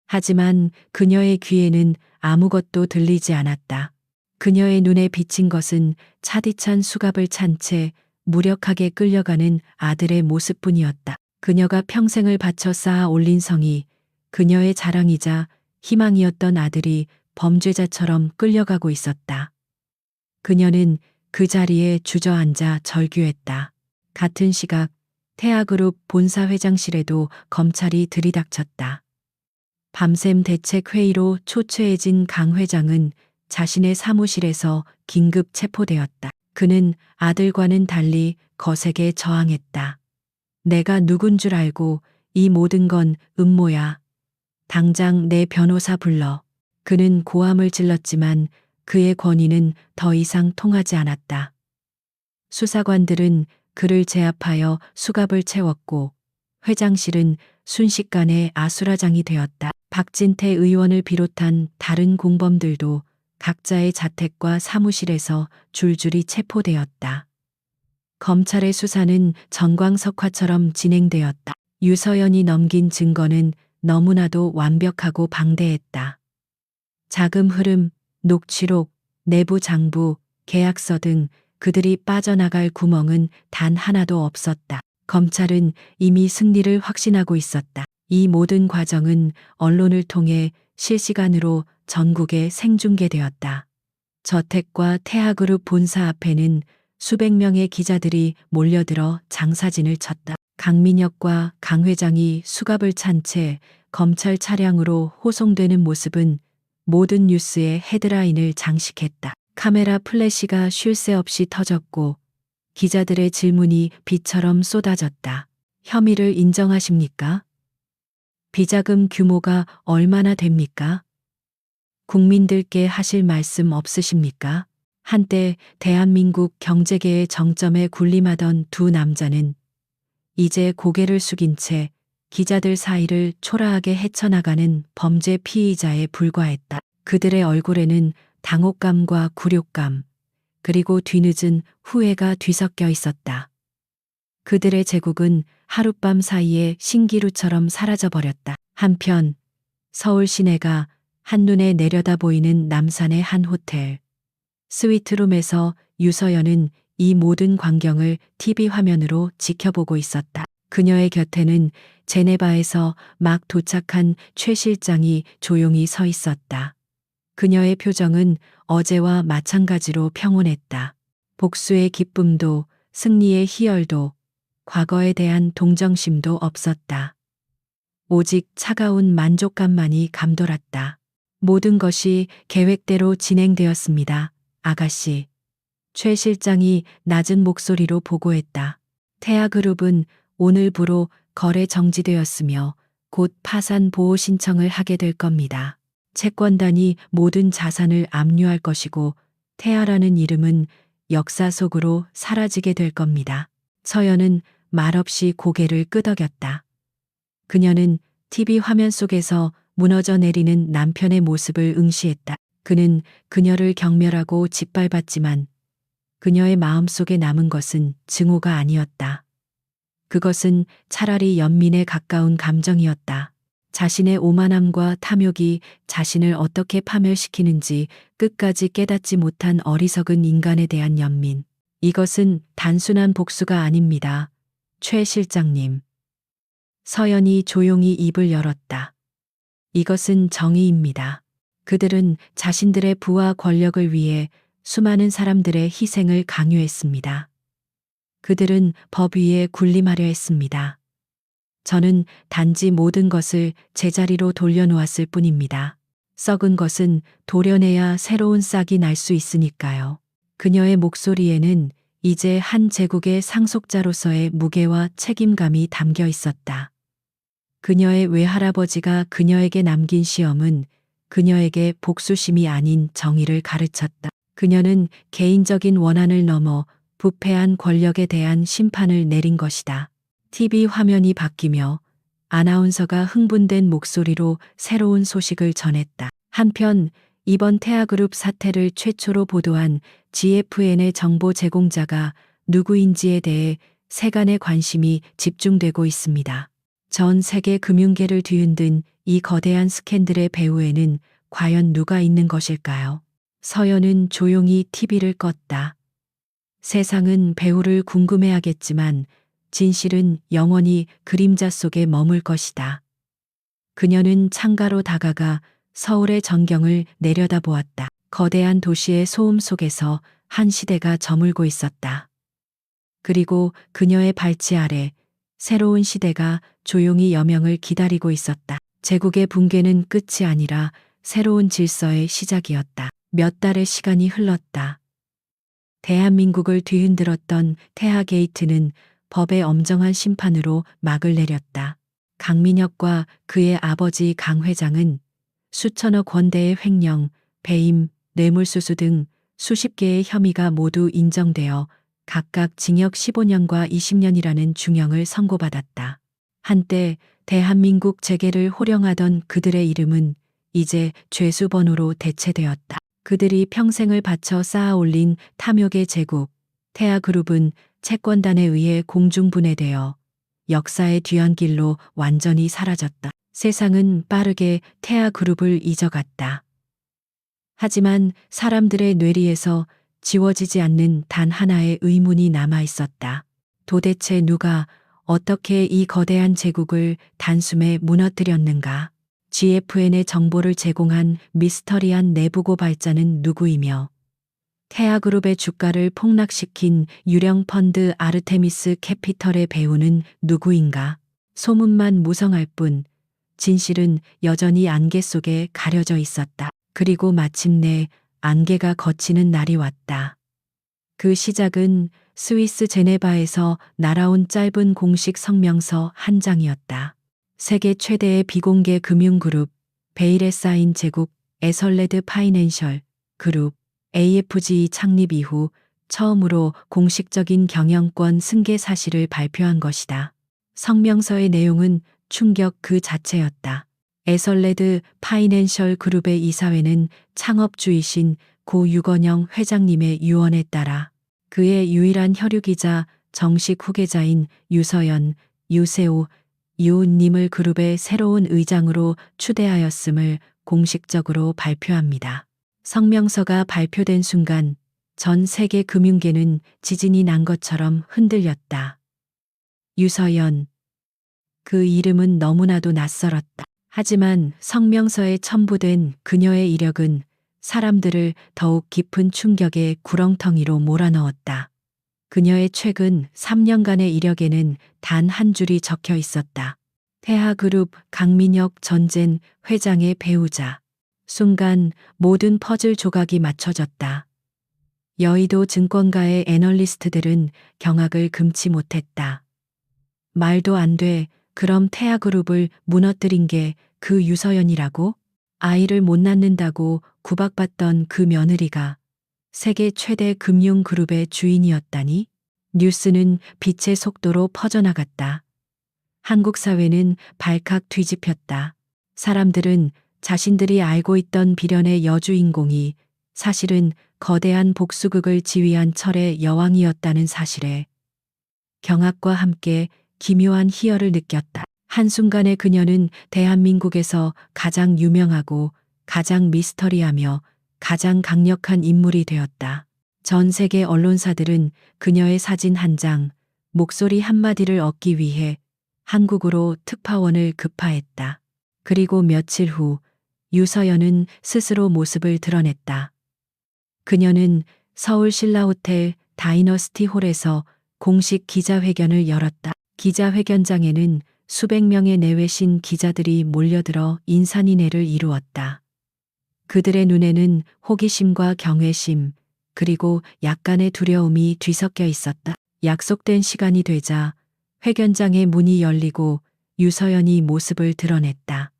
A: 하지만 그녀의 귀에는 아무것도 들리지 않았다. 그녀의 눈에 비친 것은 차디찬 수갑을 찬 채 무력하게 끌려가는 아들의 모습뿐이었다. 그녀가 평생을 바쳐 쌓아 올린 성이, 그녀의 자랑이자 희망이었던 아들이 범죄자처럼 끌려가고 있었다. 그녀는 그 자리에 주저앉아 절규했다. 같은 시각 태아그룹 본사 회장실에도 검찰이 들이닥쳤다. 밤샘 대책회의로 초췌해진 강 회장은 자신의 사무실에서 긴급 체포되었다. 그는 아들과는 달리 거세게 저항했다. 내가 누군 줄 알고 이 모든 건 음모야. 당장 내 변호사 불러. 그는 고함을 질렀지만 그의 권위는 더 이상 통하지 않았다. 수사관들은 그를 제압하여 수갑을 채웠고 회장실은 순식간에 아수라장이 되었다. 박진태 의원을 비롯한 다른 공범들도 각자의 자택과 사무실에서 줄줄이 체포되었다. 검찰의 수사는 전광석화처럼 진행되었다. 유서연이 넘긴 증거는 너무나도 완벽하고 방대했다. 자금 흐름, 녹취록, 내부 장부, 계약서 등 그들이 빠져나갈 구멍은 단 하나도 없었다. 검찰은 이미 승리를 확신하고 있었다. 이 모든 과정은 언론을 통해 실시간으로 전국에 생중계되었다. 저택과 태아그룹 본사 앞에는 수백 명의 기자들이 몰려들어 장사진을 쳤다. 강민혁과 강 회장이 수갑을 찬 채 검찰 차량으로 호송되는 모습은 모든 뉴스의 헤드라인을 장식했다. 카메라 플래시가 쉴 새 없이 터졌고 기자들의 질문이 비처럼 쏟아졌다. 혐의를 인정하십니까? 비자금 규모가 얼마나 됩니까? 국민들께 하실 말씀 없으십니까? 한때 대한민국 경제계의 정점에 군림하던 두 남자는 이제 고개를 숙인 채 기자들 사이를 초라하게 헤쳐나가는 범죄 피의자에 불과했다. 그들의 얼굴에는 당혹감과 굴욕감, 그리고 뒤늦은 후회가 뒤섞여 있었다. 그들의 제국은 하룻밤 사이에 신기루처럼 사라져버렸다. 한편 서울 시내가 한눈에 내려다 보이는 남산의 한 호텔. 스위트룸에서 유서연은 이 모든 광경을 TV 화면으로 지켜보고 있었다. 그녀의 곁에는 제네바에서 막 도착한 최 실장이 조용히 서 있었다. 그녀의 표정은 어제와 마찬가지로 평온했다. 복수의 기쁨도 승리의 희열도 과거에 대한 동정심도 없었다. 오직 차가운 만족감만이 감돌았다. 모든 것이 계획대로 진행되었습니다, 아가씨. 최 실장이 낮은 목소리로 보고했다. 태아그룹은 오늘부로 거래 정지되었으며 곧 파산 보호 신청을 하게 될 겁니다. 채권단이 모든 자산을 압류할 것이고 태아라는 이름은 역사 속으로 사라지게 될 겁니다. 서연은 말없이 고개를 끄덕였다. 그녀는 TV 화면 속에서 무너져 내리는 남편의 모습을 응시했다. 그는 그녀를 경멸하고 짓밟았지만 그녀의 마음속에 남은 것은 증오가 아니었다. 그것은 차라리 연민에 가까운 감정이었다. 자신의 오만함과 탐욕이 자신을 어떻게 파멸시키는지 끝까지 깨닫지 못한 어리석은 인간에 대한 연민. 이것은 단순한 복수가 아닙니다. 최 실장님. 서연이 조용히 입을 열었다. 이것은 정의입니다. 그들은 자신들의 부와 권력을 위해 수많은 사람들의 희생을 강요했습니다. 그들은 법 위에 군림하려 했습니다. 저는 단지 모든 것을 제자리로 돌려놓았을 뿐입니다. 썩은 것은 도려내야 새로운 싹이 날 수 있으니까요. 그녀의 목소리에는 이제 한 제국의 상속자로서의 무게와 책임감이 담겨 있었다. 그녀의 외할아버지가 그녀에게 남긴 시험은 그녀에게 복수심이 아닌 정의를 가르쳤다. 그녀는 개인적인 원한을 넘어 부패한 권력에 대한 심판을 내린 것이다. TV 화면이 바뀌며 아나운서가 흥분된 목소리로 새로운 소식을 전했다. 한편 이번 태아그룹 사태를 최초로 보도한 GFN의 정보 제공자가 누구인지에 대해 세간의 관심이 집중되고 있습니다. 전 세계 금융계를 뒤흔든 이 거대한 스캔들의 배후에는 과연 누가 있는 것일까요? 서연은 조용히 TV를 껐다. 세상은 배우를 궁금해하겠지만 진실은 영원히 그림자 속에 머물 것이다. 그녀는 창가로 다가가 서울의 전경을 내려다보았다. 거대한 도시의 소음 속에서 한 시대가 저물고 있었다. 그리고 그녀의 발치 아래 새로운 시대가 조용히 여명을 기다리고 있었다. 제국의 붕괴는 끝이 아니라 새로운 질서의 시작이었다. 몇 달의 시간이 흘렀다. 대한민국을 뒤흔들었던 태하 게이트는 법의 엄정한 심판으로 막을 내렸다. 강민혁과 그의 아버지 강 회장은 수천억 원대의 횡령, 배임, 뇌물수수 등 수십 개의 혐의가 모두 인정되어 각각 징역 15년과 20년이라는 중형을 선고받았다. 한때 대한민국 재계를 호령하던 그들의 이름은 이제 죄수번호로 대체되었다. 그들이 평생을 바쳐 쌓아 올린 탐욕의 제국, 태아그룹은 채권단에 의해 공중분해되어 역사의 뒤안길로 완전히 사라졌다. 세상은 빠르게 태아그룹을 잊어갔다. 하지만 사람들의 뇌리에서 지워지지 않는 단 하나의 의문이 남아 있었다. 도대체 누가 어떻게 이 거대한 제국을 단숨에 무너뜨렸는가? GFN의 정보를 제공한 미스터리한 내부 고발자는 누구이며 태아그룹의 주가를 폭락시킨 유령 펀드 아르테미스 캐피털의 배우는 누구인가? 소문만 무성할 뿐 진실은 여전히 안개 속에 가려져 있었다. 그리고 마침내 안개가 걷히는 날이 왔다. 그 시작은 스위스 제네바에서 날아온 짧은 공식 성명서 한 장이었다. 세계 최대의 비공개 금융그룹 베일에 쌓인 제국 에설레드 파이낸셜 그룹 AFG 창립 이후 처음으로 공식적인 경영권 승계 사실을 발표한 것이다. 성명서의 내용은 충격 그 자체였다. 에설레드 파이낸셜 그룹의 이사회는 창업주이신 고 유건영 회장님의 유언에 따라 그의 유일한 혈육이자 정식 후계자인 유서연, 유세호, 유은님을 그룹의 새로운 의장으로 추대하였음을 공식적으로 발표합니다. 성명서가 발표된 순간 전 세계 금융계는 지진이 난 것처럼 흔들렸다. 유서연. 그 이름은 너무나도 낯설었다. 하지만 성명서에 첨부된 그녀의 이력은 사람들을 더욱 깊은 충격의 구렁텅이로 몰아넣었다. 그녀의 최근 3년간의 이력에는 단 한 줄이 적혀 있었다. 태하그룹 강민혁 전젠 회장의 배우자. 순간 모든 퍼즐 조각이 맞춰졌다. 여의도 증권가의 애널리스트들은 경악을 금치 못했다. 말도 안 돼. 그럼 태하그룹을 무너뜨린 게 그 유서연이라고? 아이를 못 낳는다고 구박받던 그 며느리가 세계 최대 금융그룹의 주인이었다니? 뉴스는 빛의 속도로 퍼져나갔다. 한국 사회는 발칵 뒤집혔다. 사람들은 자신들이 알고 있던 비련의 여주인공이 사실은 거대한 복수극을 지휘한 철의 여왕이었다는 사실에 경악과 함께 기묘한 희열을 느꼈다. 한순간에 그녀는 대한민국에서 가장 유명하고 가장 미스터리하며 가장 강력한 인물이 되었다. 전 세계 언론사들은 그녀의 사진 한 장, 목소리 한마디를 얻기 위해 한국으로 특파원을 급파했다. 그리고 며칠 후 유서연은 스스로 모습을 드러냈다. 그녀는 서울 신라호텔 다이너스티 홀에서 공식 기자회견을 열었다. 기자회견장에는 수백 명의 내외신 기자들이 몰려들어 인산인해를 이루었다. 그들의 눈에는 호기심과 경외심, 그리고 약간의 두려움이 뒤섞여 있었다. 약속된 시간이 되자 회견장의 문이 열리고 유서연이 모습을 드러냈다.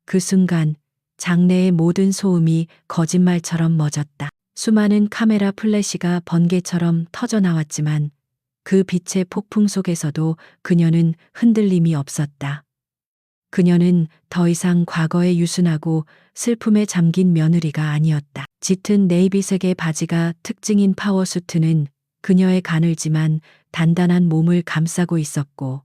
A: 그 순간 장내의 모든 소음이 거짓말처럼 멎었다. 수많은 카메라 플래시가 번개처럼 터져 나왔지만 그 빛의 폭풍 속에서도 그녀는 흔들림이 없었다. 그녀는 더 이상 과거의 유순하고 슬픔에 잠긴 며느리가 아니었다. 짙은 네이비색의 바지가 특징인 파워수트는 그녀의 가늘지만 단단한 몸을 감싸고 있었고,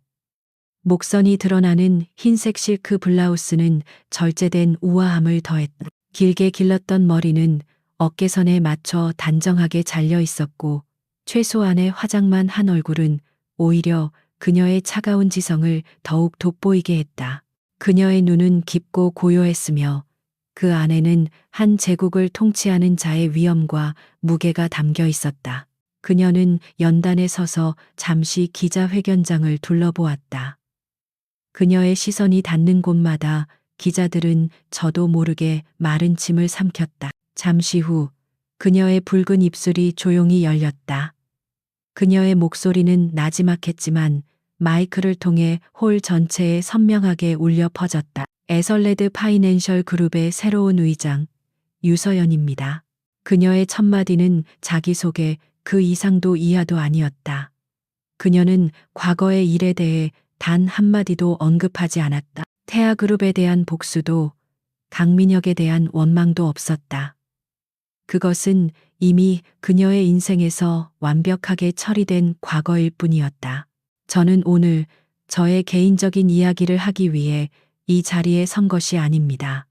A: 목선이 드러나는 흰색 실크 블라우스는 절제된 우아함을 더했다. 길게 길렀던 머리는 어깨선에 맞춰 단정하게 잘려 있었고, 최소한의 화장만 한 얼굴은 오히려 그녀의 차가운 지성을 더욱 돋보이게 했다. 그녀의 눈은 깊고 고요했으며 그 안에는 한 제국을 통치하는 자의 위엄과 무게가 담겨 있었다. 그녀는 연단에 서서 잠시 기자회견장을 둘러보았다. 그녀의 시선이 닿는 곳마다 기자들은 저도 모르게 마른 침을 삼켰다. 잠시 후 그녀의 붉은 입술이 조용히 열렸다. 그녀의 목소리는 나지막했지만 마이크를 통해 홀 전체에 선명하게 울려 퍼졌다. 에설레드 파이낸셜 그룹의 새로운 의장, 유서연입니다. 그녀의 첫마디는 자기소개 그 이상도 이하도 아니었다. 그녀는 과거의 일에 대해 단 한마디도 언급하지 않았다. 태아그룹에 대한 복수도 강민혁에 대한 원망도 없었다. 그것은 이미 그녀의 인생에서 완벽하게 처리된 과거일 뿐이었다. 저는 오늘 저의 개인적인 이야기를 하기 위해 이 자리에 선 것이 아닙니다.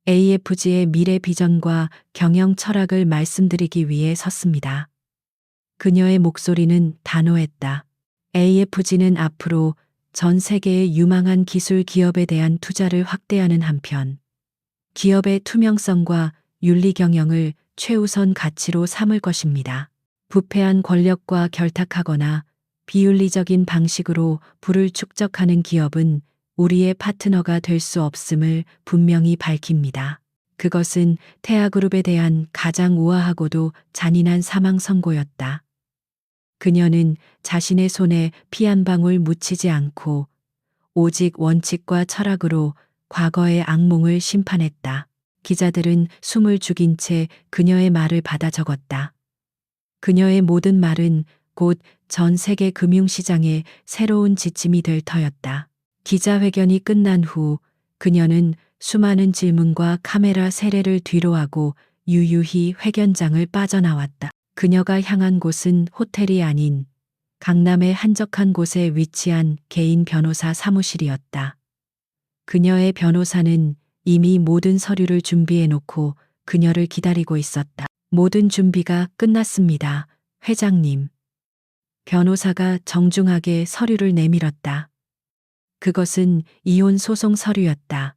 A: AFG의 미래 비전과 경영 철학을 말씀드리기 위해 섰습니다. 그녀의 목소리는 단호했다. AFG는 앞으로 전 세계의 유망한 기술 기업에 대한 투자를 확대하는 한편, 기업의 투명성과 윤리 경영을 최우선 가치로 삼을 것입니다. 부패한 권력과 결탁하거나 비윤리적인 방식으로 부를 축적하는 기업은 우리의 파트너가 될 수 없음을 분명히 밝힙니다. 그것은 태아그룹에 대한 가장 우아하고도 잔인한 사망 선고였다. 그녀는 자신의 손에 피 한 방울 묻히지 않고 오직 원칙과 철학으로 과거의 악몽을 심판했다. 기자들은 숨을 죽인 채 그녀의 말을 받아 적었다. 그녀의 모든 말은 곧 전 세계 금융시장의 새로운 지침이 될 터였다. 기자회견이 끝난 후 그녀는 수많은 질문과 카메라 세례를 뒤로하고 유유히 회견장을 빠져나왔다. 그녀가 향한 곳은 호텔이 아닌 강남의 한적한 곳에 위치한 개인 변호사 사무실이었다. 그녀의 변호사는 이미 모든 서류를 준비해 놓고 그녀를 기다리고 있었다. 모든 준비가 끝났습니다, 회장님. 변호사가 정중하게 서류를 내밀었다. 그것은 이혼 소송 서류였다.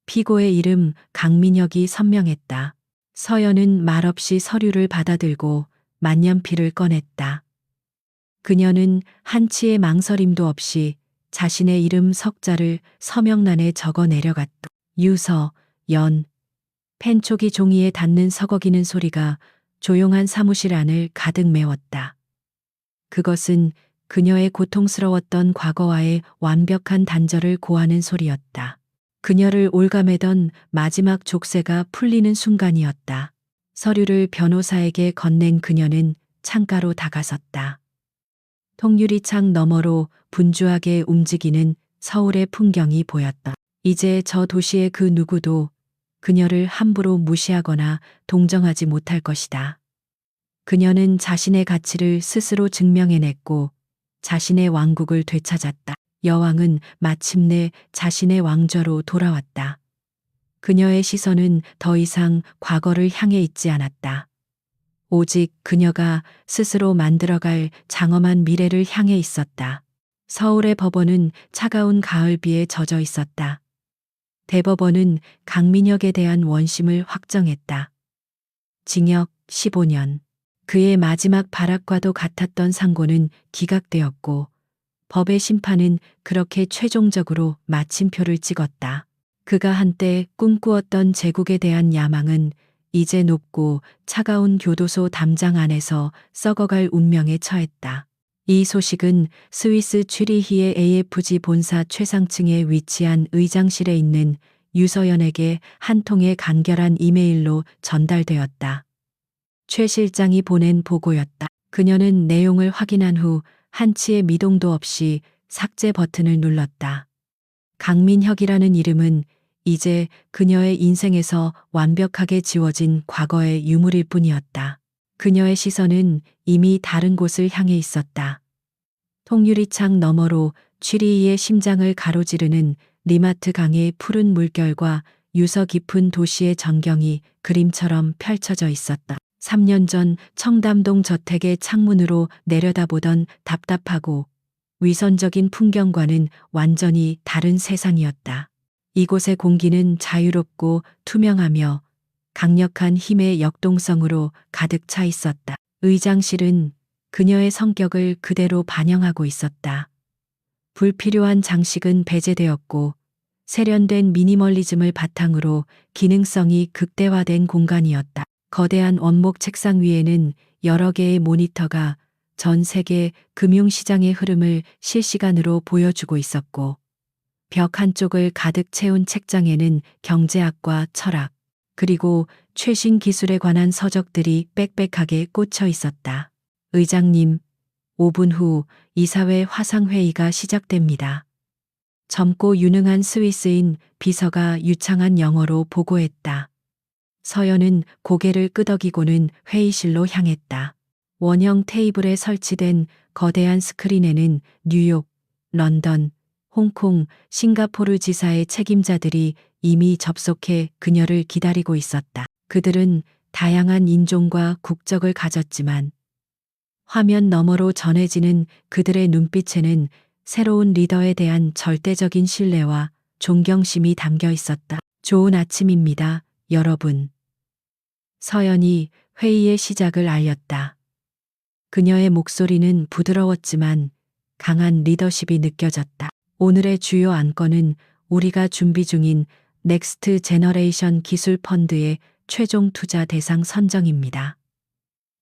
A: 피고의 이름 강민혁이 선명했다. 서연은 말없이 서류를 받아들고 만년필을 꺼냈다. 그녀는 한치의 망설임도 없이 자신의 이름 석자를 서명란에 적어 내려갔다. 유서, 연, 펜촉이 종이에 닿는 서걱이는 소리가 조용한 사무실 안을 가득 메웠다. 그것은 그녀의 고통스러웠던 과거와의 완벽한 단절을 고하는 소리였다. 그녀를 올가매던 마지막 족쇄가 풀리는 순간이었다. 서류를 변호사에게 건넨 그녀는 창가로 다가섰다. 통유리창 너머로 분주하게 움직이는 서울의 풍경이 보였다. 이제 저 도시의 그 누구도 그녀를 함부로 무시하거나 동정하지 못할 것이다. 그녀는 자신의 가치를 스스로 증명해냈고 자신의 왕국을 되찾았다. 여왕은 마침내 자신의 왕좌로 돌아왔다. 그녀의 시선은 더 이상 과거를 향해 있지 않았다. 오직 그녀가 스스로 만들어갈 장엄한 미래를 향해 있었다. 서울의 법원은 차가운 가을비에 젖어 있었다. 대법원은 강민혁에 대한 원심을 확정했다. 징역 15년. 그의 마지막 발악과도 같았던 상고는 기각되었고 법의 심판은 그렇게 최종적으로 마침표를 찍었다. 그가 한때 꿈꾸었던 제국에 대한 야망은 이제 높고 차가운 교도소 담장 안에서 썩어갈 운명에 처했다. 이 소식은 스위스 취리히의 AFG 본사 최상층에 위치한 의장실에 있는 유서연에게 한 통의 간결한 이메일로 전달되었다. 최 실장이 보낸 보고였다. 그녀는 내용을 확인한 후 한치의 미동도 없이 삭제 버튼을 눌렀다. 강민혁이라는 이름은 이제 그녀의 인생에서 완벽하게 지워진 과거의 유물일 뿐이었다. 그녀의 시선은 이미 다른 곳을 향해 있었다. 통유리창 너머로 취리히의 심장을 가로지르는 리마트 강의 푸른 물결과 유서 깊은 도시의 전경이 그림처럼 펼쳐져 있었다. 3년 전 청담동 저택의 창문으로 내려다보던 답답하고 위선적인 풍경과는 완전히 다른 세상이었다. 이곳의 공기는 자유롭고 투명하며 강력한 힘의 역동성으로 가득 차 있었다. 의장실은 그녀의 성격을 그대로 반영하고 있었다. 불필요한 장식은 배제되었고 세련된 미니멀리즘을 바탕으로 기능성이 극대화된 공간이었다. 거대한 원목 책상 위에는 여러 개의 모니터가 전 세계 금융시장의 흐름을 실시간으로 보여주고 있었고 벽 한쪽을 가득 채운 책장에는 경제학과 철학, 그리고 최신 기술에 관한 서적들이 빽빽하게 꽂혀 있었다. 의장님, 5분 후 이사회 화상회의가 시작됩니다. 젊고 유능한 스위스인 비서가 유창한 영어로 보고했다. 서연은 고개를 끄덕이고는 회의실로 향했다. 원형 테이블에 설치된 거대한 스크린에는 뉴욕, 런던, 홍콩, 싱가포르 지사의 책임자들이 이미 접속해 그녀를 기다리고 있었다. 그들은 다양한 인종과 국적을 가졌지만 화면 너머로 전해지는 그들의 눈빛에는 새로운 리더에 대한 절대적인 신뢰와 존경심이 담겨 있었다. 좋은 아침입니다, 여러분. 서연이 회의의 시작을 알렸다. 그녀의 목소리는 부드러웠지만 강한 리더십이 느껴졌다. 오늘의 주요 안건은 우리가 준비 중인 넥스트 제너레이션 기술 펀드의 최종 투자 대상 선정입니다.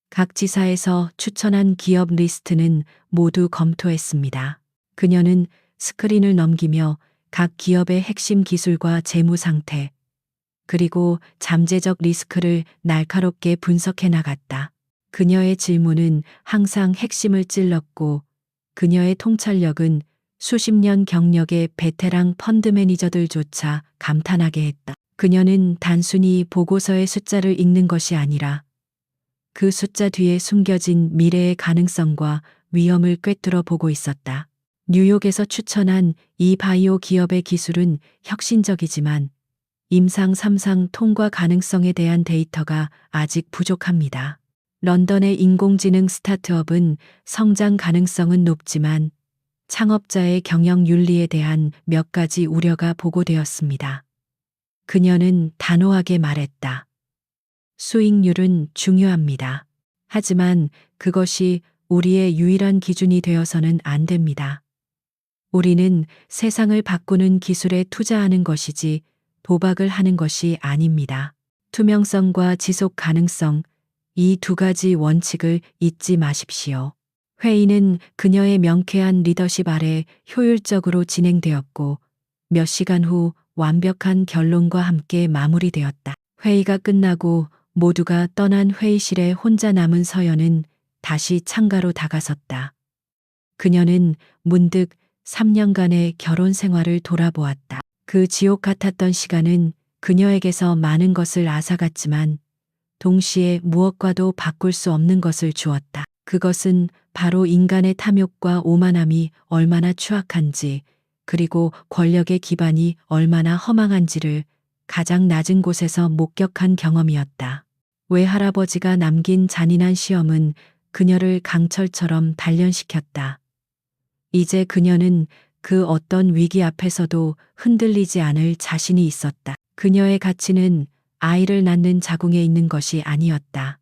A: 각 지사에서 추천한 기업 리스트는 모두 검토했습니다. 그녀는 스크린을 넘기며 각 기업의 핵심 기술과 재무 상태, 그리고 잠재적 리스크를 날카롭게 분석해 나갔다. 그녀의 질문은 항상 핵심을 찔렀고 그녀의 통찰력은 수십 년 경력의 베테랑 펀드 매니저들조차 감탄하게 했다. 그녀는 단순히 보고서의 숫자를 읽는 것이 아니라 그 숫자 뒤에 숨겨진 미래의 가능성과 위험을 꿰뚫어 보고 있었다. 뉴욕에서 추천한 이 바이오 기업의 기술은 혁신적이지만 임상 3상 통과 가능성에 대한 데이터가 아직 부족합니다. 런던의 인공지능 스타트업은 성장 가능성은 높지만 창업자의 경영 윤리에 대한 몇 가지 우려가 보고되었습니다. 그녀는 단호하게 말했다. 수익률은 중요합니다. 하지만 그것이 우리의 유일한 기준이 되어서는 안 됩니다. 우리는 세상을 바꾸는 기술에 투자하는 것이지 도박을 하는 것이 아닙니다. 투명성과 지속 가능성, 이 두 가지 원칙을 잊지 마십시오. 회의는 그녀의 명쾌한 리더십 아래 효율적으로 진행되었고 몇 시간 후 완벽한 결론과 함께 마무리되었다. 회의가 끝나고 모두가 떠난 회의실에 혼자 남은 서연은 다시 창가로 다가섰다. 그녀는 문득 3년간의 결혼 생활을 돌아보았다. 그 지옥 같았던 시간은 그녀에게서 많은 것을 앗아갔지만 동시에 무엇과도 바꿀 수 없는 것을 주었다. 그것은 바로 인간의 탐욕과 오만함이 얼마나 추악한지, 그리고 권력의 기반이 얼마나 허망한지를 가장 낮은 곳에서 목격한 경험이었다. 외할아버지가 남긴 잔인한 시험은 그녀를 강철처럼 단련시켰다. 이제 그녀는 그 어떤 위기 앞에서도 흔들리지 않을 자신이 있었다. 그녀의 가치는 아이를 낳는 자궁에 있는 것이 아니었다.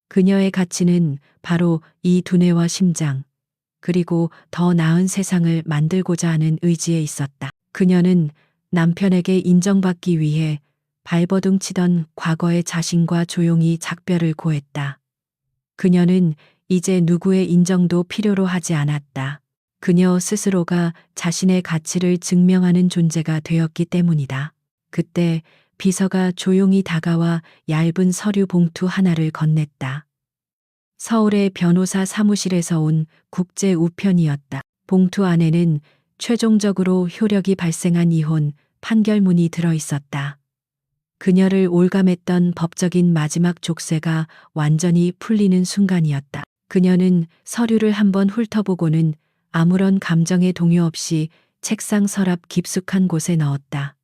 A: 그녀의 가치는 바로 이 두뇌와 심장, 그리고 더 나은 세상을 만들고자 하는 의지에 있었다. 그녀는 남편에게 인정받기 위해 발버둥 치던 과거의 자신과 조용히 작별을 고했다. 그녀는 이제 누구의 인정도 필요로 하지 않았다. 그녀 스스로가 자신의 가치를 증명하는 존재가 되었기 때문이다. 그때 비서가 조용히 다가와 얇은 서류 봉투 하나를 건넸다. 서울의 변호사 사무실에서 온 국제 우편이었다. 봉투 안에는 최종적으로 효력이 발생한 이혼 판결문이 들어 있었다. 그녀를 올감했던 법적인 마지막 족쇄가 완전히 풀리는 순간이었다. 그녀는 서류를 한번 훑어보고는 아무런 감정의 동요 없이 책상 서랍 깊숙한 곳에 넣었다.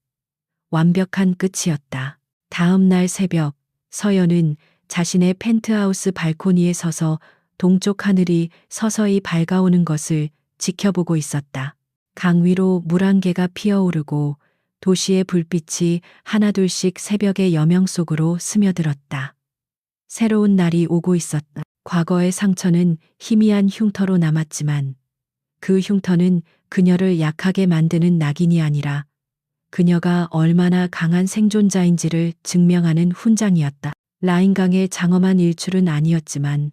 A: 완벽한 끝이었다. 다음 날 새벽, 서연은 자신의 펜트하우스 발코니에 서서 동쪽 하늘이 서서히 밝아오는 것을 지켜보고 있었다. 강 위로 물안개가 피어오르고 도시의 불빛이 하나둘씩 새벽의 여명 속으로 스며들었다. 새로운 날이 오고 있었다. 과거의 상처는 희미한 흉터로 남았지만 그 흉터는 그녀를 약하게 만드는 낙인이 아니라 그녀가 얼마나 강한 생존자인지를 증명하는 훈장이었다. 라인강의 장엄한 일출은 아니었지만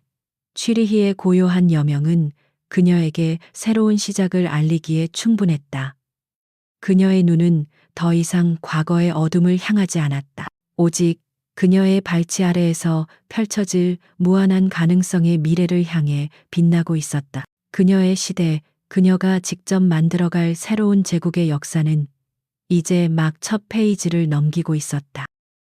A: 취리히의 고요한 여명은 그녀에게 새로운 시작을 알리기에 충분했다. 그녀의 눈은 더 이상 과거의 어둠을 향하지 않았다. 오직 그녀의 발치 아래에서 펼쳐질 무한한 가능성의 미래를 향해 빛나고 있었다. 그녀의 시대, 그녀가 직접 만들어갈 새로운 제국의 역사는 이제 막 첫 페이지를 넘기고 있었다.